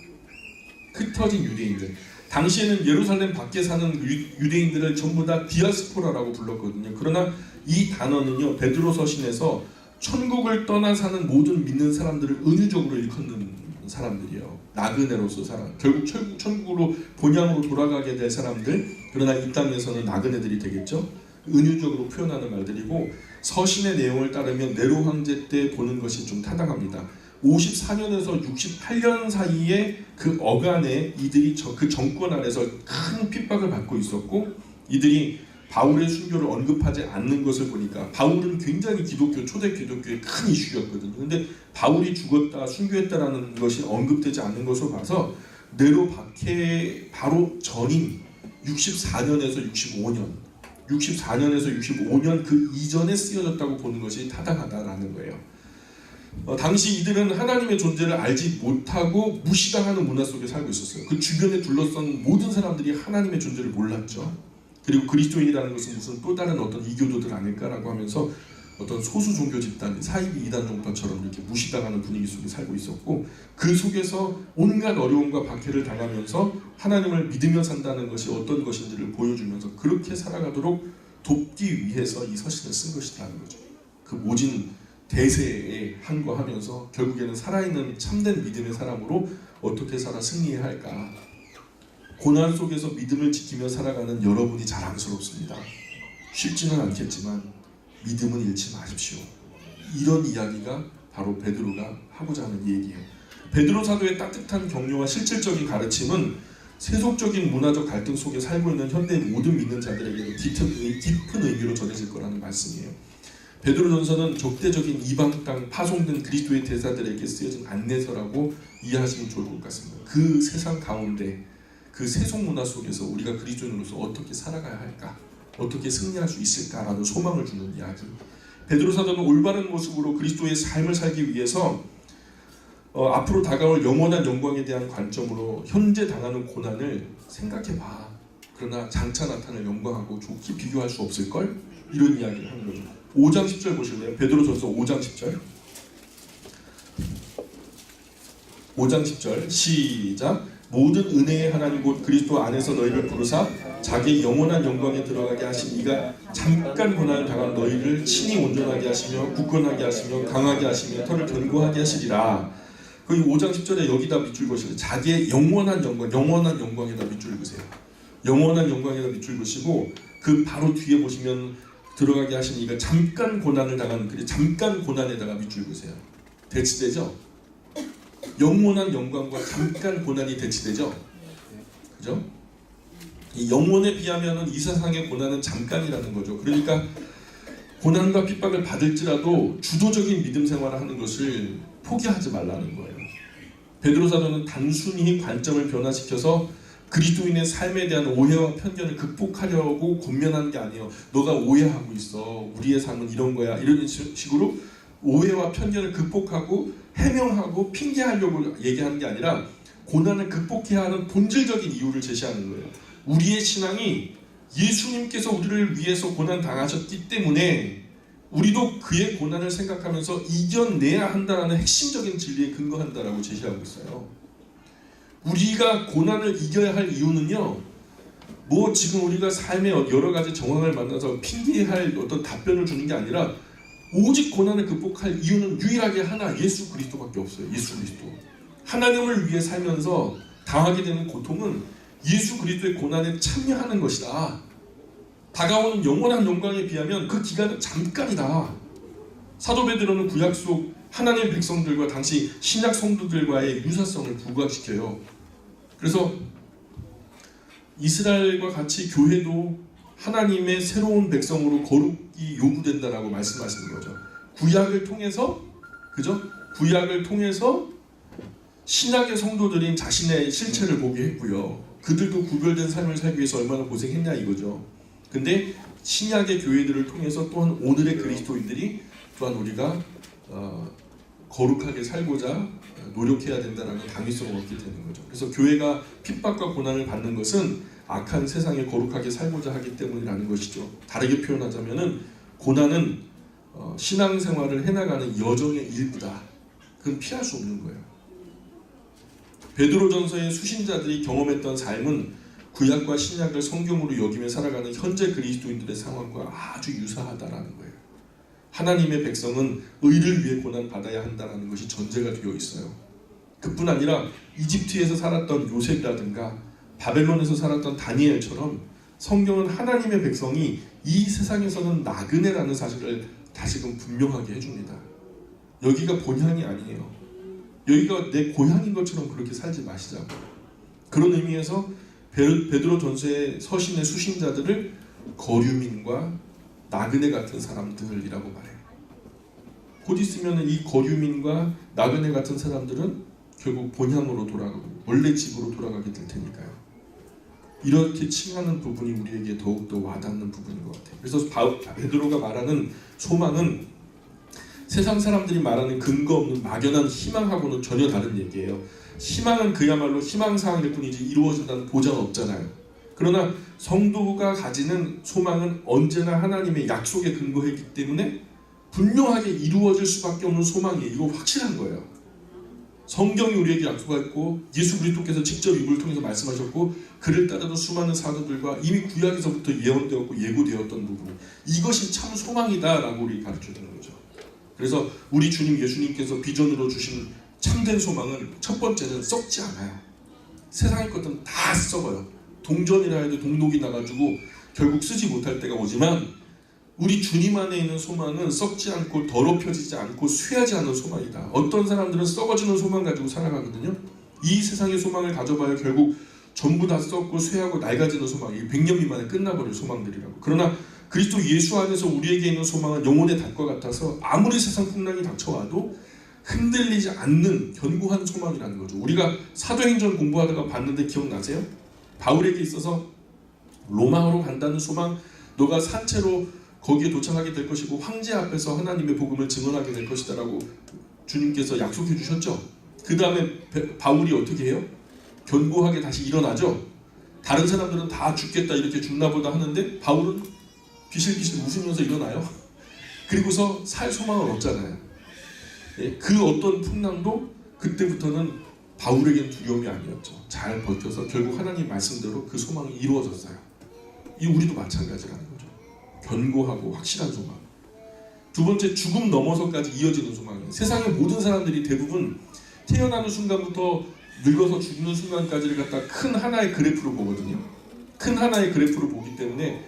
Speaker 1: 흩어진 유대인들. 당시에는 예루살렘 밖에 사는 유대인들을 전부 다 디아스포라라고 불렀거든요. 그러나 이 단어는요, 베드로 서신에서 천국을 떠나 사는 모든 믿는 사람들을 은유적으로 일컫는 사람들이에요. 나그네로서 결국 천국으로 본향으로 돌아가게 될 사람들, 그러나 이 땅에서는 나그네들이 되겠죠. 은유적으로 표현하는 말들이고, 서신의 내용을 따르면 네로 황제 때 보는 것이 좀 타당합니다. 54년에서 68년 사이에 그 어간에 이들이 그 정권 아래서 큰 핍박을 받고 있었고, 이들이 바울의 순교를 언급하지 않는 것을 보니까, 바울은 굉장히 초대 기독교의 큰 이슈였거든요. 근데 바울이 죽었다, 순교했다라는 것이 언급되지 않는 것을 봐서 네로 박해 바로 전인 64년에서 65년 64년에서 65년 그 이전에 쓰여졌다고 보는 것이 타당하다라는 거예요. 당시 이들은 하나님의 존재를 알지 못하고 무시당하는 문화 속에 살고 있었어요. 그 주변에 둘러싼 모든 사람들이 하나님의 존재를 몰랐죠. 그리고 그리스도인이라는 것은 무슨 또 다른 어떤 이교도들 아닐까라고 하면서 어떤 소수 종교 집단, 사이비 이단 종파처럼 이렇게 무시당하는 분위기 속에 살고 있었고, 그 속에서 온갖 어려움과 박해를 당하면서 하나님을 믿으며 산다는 것이 어떤 것인지를 보여주면서 그렇게 살아가도록 돕기 위해서 이 서신을 쓴 것이라는 거죠. 그 모진 대세에 항거하면서 결국에는 살아있는 참된 믿음의 사람으로 어떻게 살아 승리해야 할까. 고난 속에서 믿음을 지키며 살아가는 여러분이 자랑스럽습니다. 쉽지는 않겠지만 믿음은 잃지 마십시오. 이런 이야기가 바로 베드로가 하고자 하는 얘기예요. 베드로 사도의 따뜻한 격려와 실질적인 가르침은 세속적인 문화적 갈등 속에 살고 있는 현대의 모든 믿는 자들에게도 깊은 의미로 전해질 거라는 말씀이에요. 베드로전서는 적대적인 이방 땅 파송된 그리스도의 대사들에게 쓰여진 안내서라고 이해하시면 좋을 것 같습니다. 그 세상 가운데 그 세속 문화 속에서 우리가 그리스도인으로서 어떻게 살아가야 할까, 어떻게 승리할 수 있을까라는 소망을 주는 이야기. 베드로 사도는 올바른 모습으로 그리스도의 삶을 살기 위해서 앞으로 다가올 영원한 영광에 대한 관점으로 현재 당하는 고난을 생각해봐. 그러나 장차 나타날 영광하고 좋게 비교할 수 없을걸? 이런 이야기를 하는 거죠. 5장 10절 보실래요? 베드로전서 5장 10절. 5장 10절 시작. 모든 은혜의 하나님 곧 그리스도 안에서 너희를 부르사 자기의 영원한 영광에 들어가게 하신 이가 잠깐 고난을 당한 너희를 친히 온전하게 하시며 굳건하게 하시며 강하게 하시며 털을 견고하게 하시리라. 거기 5장 10절에 여기다 밑줄 그으시고 자기의 영원한 영광, 영원한 영광에다 밑줄 그으세요. 영원한 영광에다 밑줄 그으시고 그 바로 뒤에 보시면 들어가게 하신 이가 잠깐 고난을 당한 그 잠깐 고난에다가 밑줄 그으세요. 대치되죠? 영원한 영광과 잠깐 고난이 대치되죠? 그죠? 이 영혼에 비하면 이 세상의 고난은 잠깐이라는 거죠. 그러니까 고난과 핍박을 받을지라도 주도적인 믿음 생활을 하는 것을 포기하지 말라는 거예요. 베드로 사도는 단순히 관점을 변화시켜서 그리스도인의 삶에 대한 오해와 편견을 극복하려고 권면하는 게 아니에요. 너가 오해하고 있어. 우리의 삶은 이런 거야. 이런 식으로 오해와 편견을 극복하고 해명하고 핑계하려고 얘기하는 게 아니라 고난을 극복해야 하는 본질적인 이유를 제시하는 거예요. 우리의 신앙이 예수님께서 우리를 위해서 고난 당하셨기 때문에 우리도 그의 고난을 생각하면서 이겨내야 한다는 핵심적인 진리에 근거한다라고 제시하고 있어요. 우리가 고난을 이겨야 할 이유는요, 뭐 지금 우리가 삶의 여러 가지 정황을 만나서 핑계할 어떤 답변을 주는 게 아니라 오직 고난을 극복할 이유는 유일하게 하나, 예수 그리스도밖에 없어요. 예수 그리스도. 하나님을 위해 살면서 당하게 되는 고통은 예수 그리스도의 고난에 참여하는 것이다. 다가오는 영원한 영광에 비하면 그 기간은 잠깐이다. 사도 베드로는 구약 속 하나님의 백성들과 당시 신약 성도들과의 유사성을 부각시켜요. 그래서 이스라엘과 같이 교회도 하나님의 새로운 백성으로 거룩이 요구된다라고 말씀하시는 거죠. 구약을 통해서, 그죠? 구약을 통해서 신약의 성도들인 자신의 실체를 보게 했고요. 그들도 구별된 삶을 살기 위해서 얼마나 고생했냐 이거죠. 근데 신약의 교회들을 통해서 또한 오늘의 그리스도인들이 또한 우리가 거룩하게 살고자 노력해야 된다는 당위성을 얻게 되는 거죠. 그래서 교회가 핍박과 고난을 받는 것은 악한 세상에 거룩하게 살고자 하기 때문이라는 것이죠. 다르게 표현하자면은 고난은 신앙생활을 해나가는 여정의 일부다. 그건 피할 수 없는 거예요. 베드로전서의 수신자들이 경험했던 삶은 구약과 신약을 성경으로 여기며 살아가는 현재 그리스도인들의 상황과 아주 유사하다라는 거예요. 하나님의 백성은 의를 위해 고난받아야 한다는 것이 전제가 되어 있어요. 그뿐 아니라 이집트에서 살았던 요셉이라든가 바벨론에서 살았던 다니엘처럼 성경은 하나님의 백성이 이 세상에서는 나그네라는 사실을 다시금 분명하게 해줍니다. 여기가 본향이 아니에요. 여기가 내 고향인 것처럼 그렇게 살지 마시자고. 그런 의미에서 베드로 전서의 서신의 수신자들을 거류민과 나그네 같은 사람들이라고 말해요. 곧 있으면 이 거류민과 나그네 같은 사람들은 결국 본향으로 돌아가고 원래 집으로 돌아가게 될 테니까요. 이렇게 칭하는 부분이 우리에게 더욱더 와닿는 부분인 것 같아요. 그래서 베드로가 말하는 소망은 세상 사람들이 말하는 근거 없는 막연한 희망하고는 전혀 다른 얘기예요. 희망은 그야말로 희망사항일 뿐이지 이루어진다는 보장은 없잖아요. 그러나 성도가 가지는 소망은 언제나 하나님의 약속에 근거했기 때문에 분명하게 이루어질 수밖에 없는 소망이에요. 이거 확실한 거예요. 성경이 우리에게 약속했고 예수 그리스도께서 직접 입을 통해서 말씀하셨고 그를 따르는 수많은 사도들과 이미 구약에서부터 예언되었고 예고되었던 부분, 이것이 참 소망이다라고 우리 가르쳐주는 거죠. 그래서 우리 주님 예수님께서 비전으로 주신 참된 소망은 첫 번째는 썩지 않아요. 세상의 것들은 다 썩어요. 동전이라 해도 동록이 나가지고 결국 쓰지 못할 때가 오지만 우리 주님 안에 있는 소망은 썩지 않고 더럽혀지지 않고 쇠하지 않는 소망이다. 어떤 사람들은 썩어지는 소망 가지고 살아가거든요. 이 세상의 소망을 가져봐야 결국 전부 다 썩고 쇠하고 낡아지는 소망이 100년 미만에 끝나버릴 소망들이라고. 그러나 그리스도 예수 안에서 우리에게 있는 소망은 영혼의 닷과 같아서 아무리 세상 풍랑이 닥쳐와도 흔들리지 않는 견고한 소망이라는 거죠. 우리가 사도행전 공부하다가 봤는데 기억나세요? 바울에게 있어서 로마로 간다는 소망, 너가 산채로 거기에 도착하게 될 것이고 황제 앞에서 하나님의 복음을 증언하게 될 것이다 라고 주님께서 약속해 주셨죠. 그 다음에 바울이 어떻게 해요? 견고하게 다시 일어나죠. 다른 사람들은 다 죽겠다 이렇게 죽나 보다 하는데 바울은 비실비실 웃으면서 일어나요. 그리고서 살 소망을 얻잖아요. 그 어떤 풍랑도 그때부터는 바울에게는 두려움이 아니었죠. 잘 버텨서 결국 하나님 말씀대로 그 소망이 이루어졌어요. 이 우리도 마찬가지라는 거죠. 견고하고 확실한 소망. 두 번째, 죽음 넘어서까지 이어지는 소망이에요. 세상의 모든 사람들이 대부분 태어나는 순간부터 늙어서 죽는 순간까지를 갖다 큰 하나의 그래프로 보거든요. 큰 하나의 그래프로 보기 때문에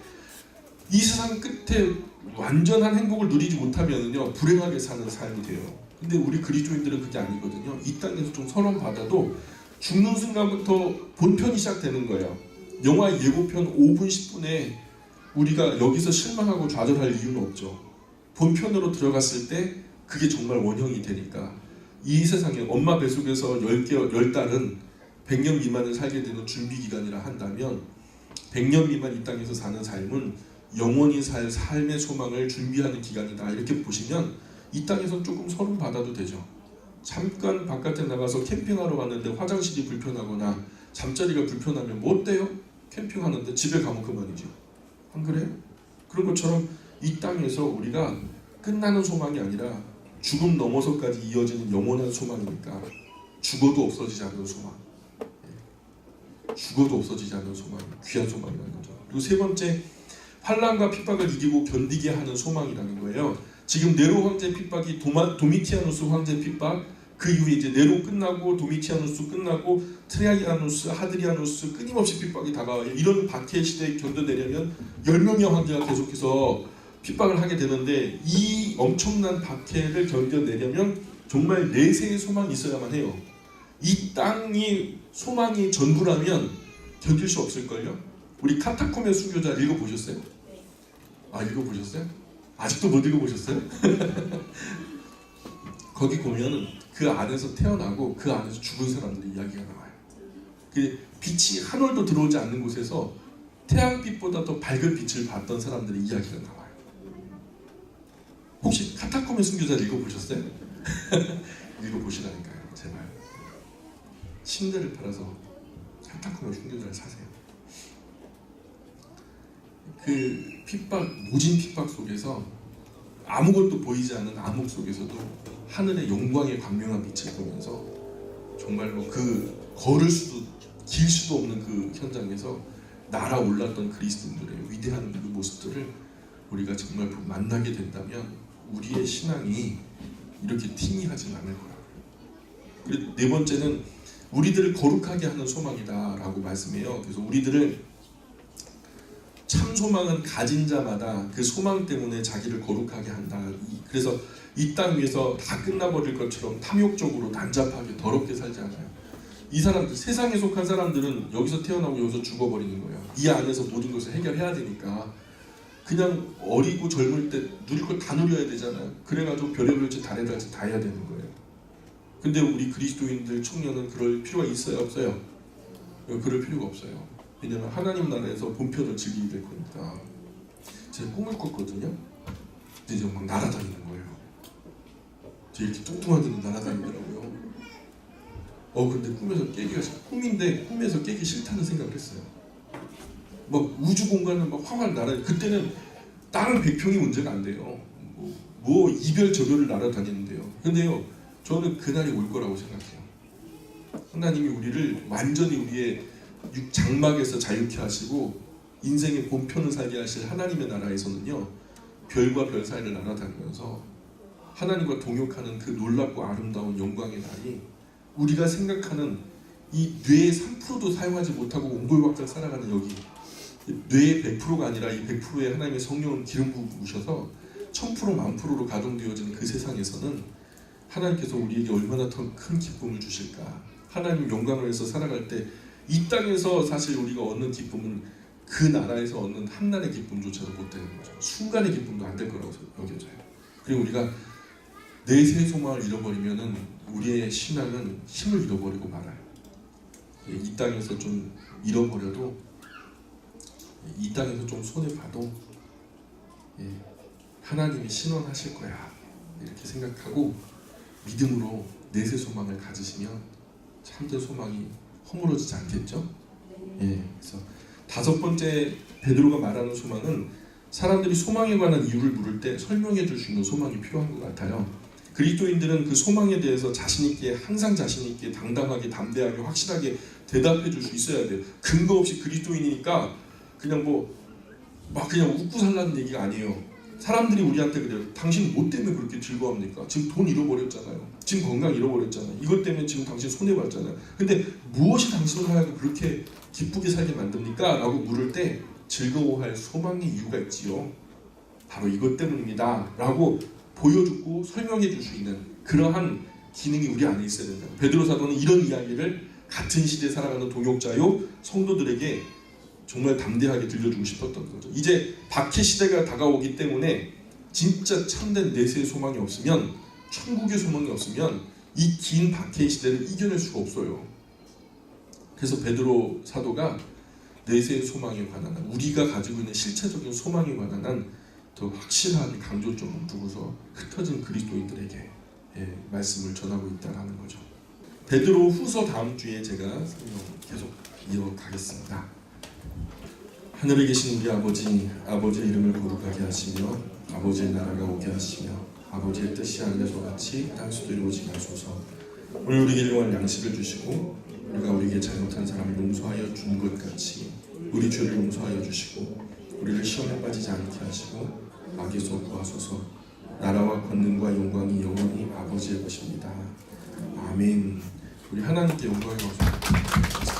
Speaker 1: 이 세상 끝에 완전한 행복을 누리지 못하면은요 불행하게 사는 삶이 돼요. 근데 우리 그리스도인들은 그게 아니거든요. 이 땅에서 좀 선언 받아도 죽는 순간부터 본편이 시작되는 거예요. 영화 예고편 5분 10분에 우리가 여기서 실망하고 좌절할 이유는 없죠. 본편으로 들어갔을 때 그게 정말 원형이 되니까 이 세상에 엄마 뱃속에서 10달은 100년 미만을 살게 되는 준비기간이라 한다면 100년 미만 이 땅에서 사는 삶은 영원히 살 삶의 소망을 준비하는 기간이다. 이렇게 보시면 이 땅에서 조금 서름 받아도 되죠. 잠깐 바깥에 나가서 캠핑하러 왔는데 화장실이 불편하거나 잠자리가 불편하면 뭐 어때요? 캠핑하는데 집에 가면 그만이죠. 안 그래요? 그런 것처럼 이 땅에서 우리가 끝나는 소망이 아니라 죽음 넘어서까지 이어지는 영원한 소망이니까 죽어도 없어지지 않는 소망, 죽어도 없어지지 않는 소망, 귀한 소망이라는 거죠. 그리고 세 번째, 환난과 핍박을 이기고 견디게 하는 소망이라는 거예요. 지금 네로 황제 핍박이 도미티아누스 황제 핍박, 그 이후에 이제 네로 끝나고 도미티아누스 끝나고 트라이아누스, 하드리아누스 끊임없이 핍박이 다가와요. 이런 박해 시대에 견뎌내려면 10명의 황제가 계속해서 핍박을 하게 되는데 이 엄청난 박해를 견뎌내려면 정말 내세의 소망이 있어야만 해요. 이 땅이 소망이 전부라면 견딜 수 없을걸요? 우리 카타콤의 순교자 읽어보셨어요? 아, 읽어보셨어요? 아직도 못 읽어보셨어요? 거기 보면은 그 안에서 태어나고 그 안에서 죽은 사람들의 이야기가 나와요. 그 빛이 한 올도 들어오지 않는 곳에서 태양빛보다 더 밝은 빛을 봤던 사람들의 이야기가 나와요. 혹시 카타콤의 순교자를 읽어보셨어요? 읽어보시라니까요. 제발. 침대를 팔아서 카타콤의 순교자를 사세요. 그 핍박, 모진 핍박 속에서 아무것도 보이지 않는 암흑 속에서도 하늘의 영광의 광명한 빛을 보면서 정말로 그 걸을 수도 길 수도 없는 그 현장에서 날아올랐던 그리스도인들의 위대한 그 모습들을 우리가 정말 만나게 된다면 우리의 신앙이 이렇게 팅이하진 않을 거야. 그리고 네 번째는 우리들을 거룩하게 하는 소망이다라고 말씀해요. 그래서 우리들을 참 소망은 가진 자마다 그 소망 때문에 자기를 거룩하게 한다. 그래서 이 땅 위에서 다 끝나버릴 것처럼 탐욕적으로 난잡하게 더럽게 살지 않아요. 이 사람들, 세상에 속한 사람들은 여기서 태어나고 여기서 죽어버리는 거예요. 이 안에서 모든 것을 해결해야 되니까 그냥 어리고 젊을 때 누릴 걸 다 누려야 되잖아요. 그래가지고 별의별 짓 달에 달짓 다 해야 되는 거예요. 근데 우리 그리스도인들 청년은 그럴 필요가 있어요, 없어요? 그럴 필요가 없어요. 왜냐하면 하나님 나라에서 본편을 즐기게 될 거니까. 제가 꿈을 꿨거든요. 근데 이제 막 날아다니는 거예요. 저 이렇게 뚱뚱하게 날아다니더라고요. 근데 꿈에서 깨기가 꿈인데 꿈에서 깨기 싫다는 생각을 했어요. 막 우주 공간을 막 활활 날아. 그때는 땅 100평이 문제가 안 돼요. 뭐 이별 저별을 날아다니는데요. 근데요, 저는 그날이 올 거라고 생각해요. 하나님이 우리를 완전히 우리의 장막에서 자유케 하시고 인생의 본편을 살게 하실 하나님의 나라에서는요, 별과 별 사이를 날아다니면서 하나님과 동역하는 그 놀랍고 아름다운 영광의 날이 우리가 생각하는 이 뇌의 3%도 사용하지 못하고 옹골박살 살아가는 여기 뇌의 100%가 아니라 이 100%의 하나님의 성령을 기름 부으셔서 1000% 10,000%로 가동되어지는 그 세상에서는 하나님께서 우리에게 얼마나 더 큰 기쁨을 주실까. 하나님 영광을 위해서 살아갈 때 이 땅에서 사실 우리가 얻는 기쁨은 그 나라에서 얻는 한날의 기쁨조차도 못 되는 거죠. 순간의 기쁨도 안 될 거라고 여겨져요. 그리고 우리가 내세의 소망을 잃어버리면은 우리의 신앙은 힘을 잃어버리고 말아요. 이 땅에서 좀 잃어버려도, 이 땅에서 좀 손해봐도 하나님이 신원하실 거야 이렇게 생각하고 믿음으로 내세 소망을 가지시면 참된 소망이 허물어지지 않겠죠? 그래서 5번째 베드로가 말하는 소망은 사람들이 소망에 관한 이유를 물을 때 설명해 줄 수 있는 소망이 필요한 것 같아요. 그리스도인들은 그 소망에 대해서 자신 있게, 항상 자신 있게, 당당하게, 담대하게, 확실하게 대답해 줄 수 있어야 돼요. 근거 없이 그리스도인이니까 그냥 그냥 웃고 살라는 얘기가 아니에요. 사람들이 우리한테 그래요. 당신 뭐 때문에 그렇게 즐거워합니까? 지금 돈 잃어버렸잖아요. 지금 건강 잃어버렸잖아요. 이것 때문에 지금 당신 손해봤잖아요. 근데 무엇이 당신을 하여금 그렇게 기쁘게 살게 만듭니까? 라고 물을 때 즐거워할 소망의 이유가 있지요. 바로 이것 때문입니다. 라고 보여주고 설명해 줄 수 있는 그러한 기능이 우리 안에 있어야 된다. 베드로 사도는 이런 이야기를 같은 시대에 살아가는 동역자요 성도들에게 정말 담대하게 들려주고 싶었던 거죠. 이제 박해 시대가 다가오기 때문에 진짜 참된 내세의 소망이 없으면, 천국의 소망이 없으면 이 긴 박해의 시대를 이겨낼 수가 없어요. 그래서 베드로 사도가 내세의 소망에 관한, 우리가 가지고 있는 실체적인 소망에 관한 한 더 확실한 강조점을 두고서 흩어진 그리스도인들에게 말씀을 전하고 있다는 거죠. 베드로 후서 다음 주에 제가 설명 계속 이어가겠습니다. 하늘에 계신 우리 아버지, 아버지의 이름을 거룩하게 하시며 아버지의 나라가 오게 하시며 아버지의 뜻이 하늘에서 같이 땅에서도 이루어지게 하소서. 오늘 우리에게 일용할 양식을 주시고 우리가 우리에게 잘못한 사람을 용서하여 준 것 같이 우리 죄를 용서하여 주시고 우리를 시험에 빠지지 않게 하시고 악에서 구하소서. 나라와 권능과 영광이 영원히 아버지의 것입니다. 아멘. 우리 하나님께 영광이 없습니다.